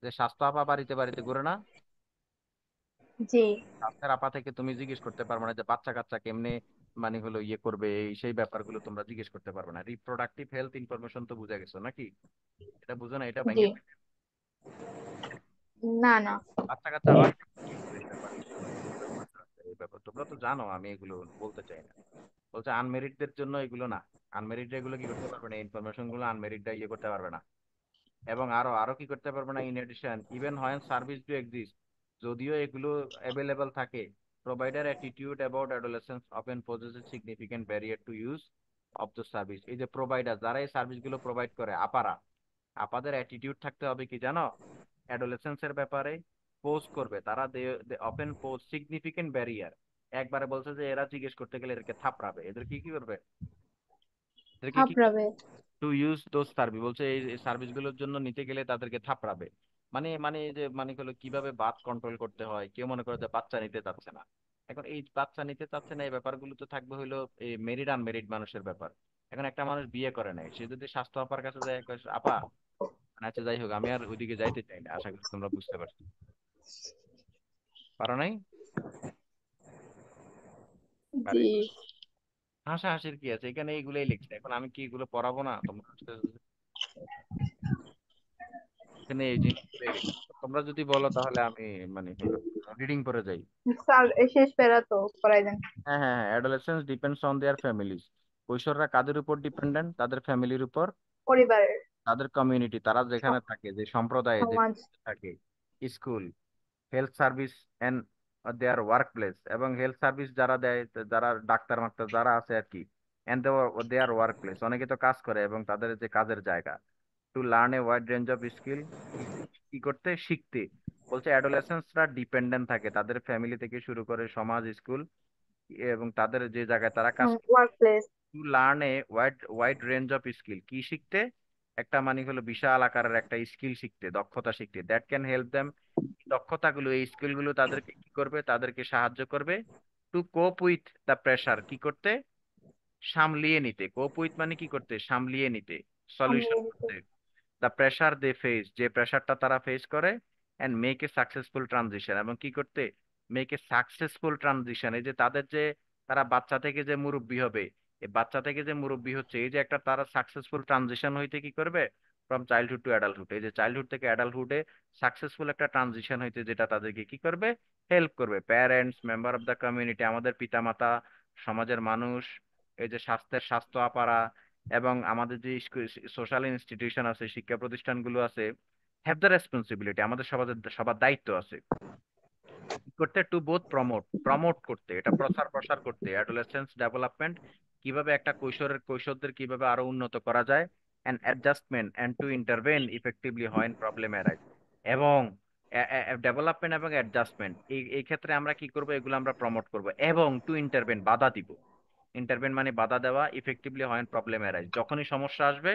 যে স্বাস্থ্য আপা বাড়িতে বাড়িতে ঘুরে না, জি স্বাস্থ্যের আপা থেকে তুমি জিজ্ঞেস করতে পারবে না যে বাচ্চা কাচ্চা কেমনে মানে হলো ইয়ে করবে, এই সেই ব্যাপারগুলো তোমরা জিজ্ঞেস করতে পারবে না। রিপ্রোডাক্টিভ হেলথ ইনফরমেশন তো বুঝে গেছো নাকি? এটা বুঝো না, এটা জি ভেঙে না না বাচ্চা কাচ্চা হয় কি করে এই ব্যাপার, এই ব্যাপার তোমরা তো জানো, আমি এগুলো বলতে চাই না। বলছে আনমেরিডদের জন্য এগুলো না, আনমেরিড এগুলো কি করতে পারবে না, ইনফরমেশন গুলো আনমেরিডরা ইয়ে করতে পারবে না। এবং আরো আরো কি করতে পারবে না, ইন এডিশন ইভেন হয় সার্ভিস ডু এক্সিস্ট, যদিও এগুলো অ্যাভেলেবল থাকে, provider attitude about adolescence often possesses significant barrier to use of the service. এই যে প্রোভাইডার, যারা এই সার্ভিসগুলো প্রোভাইড করে, আপারা, আপাদের অ্যাটিটিউড থাকতে হবে কি জানো, অ্যাডোলেসেন্সের ব্যাপারে পোজ করবে তারা, they often pose significant barrier. একবারে বলছে যে এরা জিজ্ঞেস করতে গেলে এদেরকে থাপড়াবে, এদের কি কি করবে, এদেরকে কি থাপড়াবে টু ইউজ দোজ সার্ভিস, বলছে এই সার্ভিসগুলোর জন্য নিতে গেলে তাদেরকে থাপড়াবে। মানে এই যে মানে হলো কিভাবে বাত কন্ট্রোল করতে হয়, কেউ মনে করে যে বাচ্চা নিতে চাচ্ছে না, এখন এই বাচ্চা নিতে চাচ্ছে না, এই ব্যাপারগুলো তো থাকবে হলো এই মেরিড আনমেরিড মানুষের ব্যাপার। এখন একটা মানুষ বিয়ে করে নাই, সে যদি স্বাস্থ্য আপার কাছে যায়, কয়, আপা, আচ্ছা যাই হোক, আমি আর ওইদিকে যাইতে চাই না, আশা করি তোমরা বুঝতে পারছো, পারো নাই? জি আরে হাসাহাসির কি আছে, এখানে এইগুলোই লিখছে, এখন আমি কি এগুলো পড়াবো না তোমরা? এখানে এই জিনিসগুলো লিখছে, তোমরা যদি বলো তাহলে আমি মানে হলো রিডিং করে যাই। স্যার শেষ প্যারা তো করাই দেন হ্যাঁ হ্যাঁ হ্যাঁ, adolescence depends on their families. কৈশোররা কাদের উপর ডিপেন্ডেন্ট, তাদের ফ্যামিলির উপর, পরিবারের তাদের কমিউনিটি, তারা যেখানে স- থাকে, যে সম্প্রদায়ে যে সমাজ থাকে, school, health service and their workplace, এবং হেলথ সার্ভিস যারা দেয়, যারা ডাক্তার মাক্তার যারা আছে আর কি, এন্ড দেয়ার ওয়ার্ক প্লেস, অনেকে তো কাজ করে এবং তাদের যে কাজের জায়গা, to learn a wide range of skill, কি করতে, শিখতে। বলছে অ্যাডোলেসেন্সরা ডিপেন্ডেন্ট থাকে তাদের ফ্যামিলি থেকে শুরু করে সমাজ, স্কুল এবং তাদের যে জায়গায় তারা কাজ, work place to learn a wide wide range of skill, কি শিখতে, একটা মানে হলো বিশাল আকারের একটা স্কিল শিখতে, দক্ষতা শিখতে, দ্যাট ক্যান হেল্প দেম, দক্ষতাগুলো, এই স্কিলগুলো তাদেরকে কি করবে, তাদেরকে সাহায্য করবে টু কোপ উইথ দ্য প্রেসার, কি করতে, সামলিয়ে নিতে, কোপ উইথ মানে কি করতে, সামলিয়ে নিতে, সলিউশন করতে, দ্য প্রেসার দে ফেস, যে প্রেসারটা তারা ফেস করে, and make a successful transition, এবং কি করতে, মেক এ সাকসেসফুল ট্রানজিশন, এই যে তাদের যে, তারা বাচ্চা থেকে যে মুরব্বী হবে, এই বাচ্চা থেকে যে মুরব্বী হচ্ছে, এই যে একটা তারা সাকসেসফুল ট্রানজিশন হইতে কি করবে, ফ্রম চাইল্ডহুড টু অ্যাডাল্টহুড, এই যে চাইল্ডহুড থেকে অ্যাডাল্টহুডে সাকসেসফুল একটা ট্রানজিশন হইতে, যেটা তাদেরকে কি করবে, হেল্প করবে। Parents, member of the community, আমাদের পিতামাতা, সমাজের মানুষ, এই যে স্বাস্থ্য আপারা, এবং আমাদের যে সোশ্যাল ইনস্টিটিউশন আছে, শিক্ষা প্রতিষ্ঠানগুলো আছে, হ্যাভ দ্য রেসপন্সিবিলিটি, আমাদের সবার দায়িত্ব আছে কি করতে, টু বোথ প্রমোট করতে, এটা প্রসার প্রসার করতে, অ্যাডোলেসেন্স ডেভেলপমেন্ট, কিভাবে একটা কৈশোরদের কিভাবে আরো উন্নত করা যায়, and adjustment and to intervene effectively হয় প্রবলেম অ্যারাইজ, এবং ডেভেলপমেন্ট এবং অ্যাডজাস্টমেন্ট, এই ক্ষেত্রে আমরা কি করব, এগুলো আমরা প্রমোট করব, এবং টু ইন্টারভেন, বাধা দিব, ইন্টারভেন মানে বাধা দেওয়া, ইফেক্টিভলি হয় প্রবলেম অ্যারাইজ, যখনই সমস্যা আসবে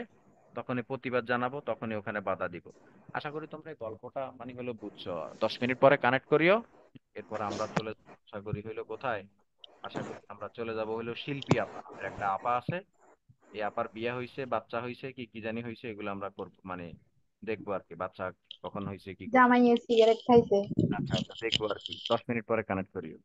তখনই প্রতিবাদ জানাবো, তখনই ওখানে বাধা দিব। আশা করি তোমরা এই গল্পটা মানে হলো বুঝছো। 10 মিনিট পরে কানেক্ট করিও, এরপর আমরা চলে যাবো, আশা করি হইলো কোথায়, আশা করি আমরা চলে যাব হইলো শিল্পী আপা, আমাদের একটা আপা আছে, এই আপার বিয়ে হয়েছে, বাচ্চা হয়েছে, কি কি জানি হয়েছে, এগুলো আমরা করবো মানে দেখবো আর কি, বাচ্চা কখন হয়েছে, কি করছে। জামাইয়ে সিগারেট খাইছে আচ্ছা আচ্ছা, দেখবো আর কি, 10 মিনিট পরে কানেক্ট করিও।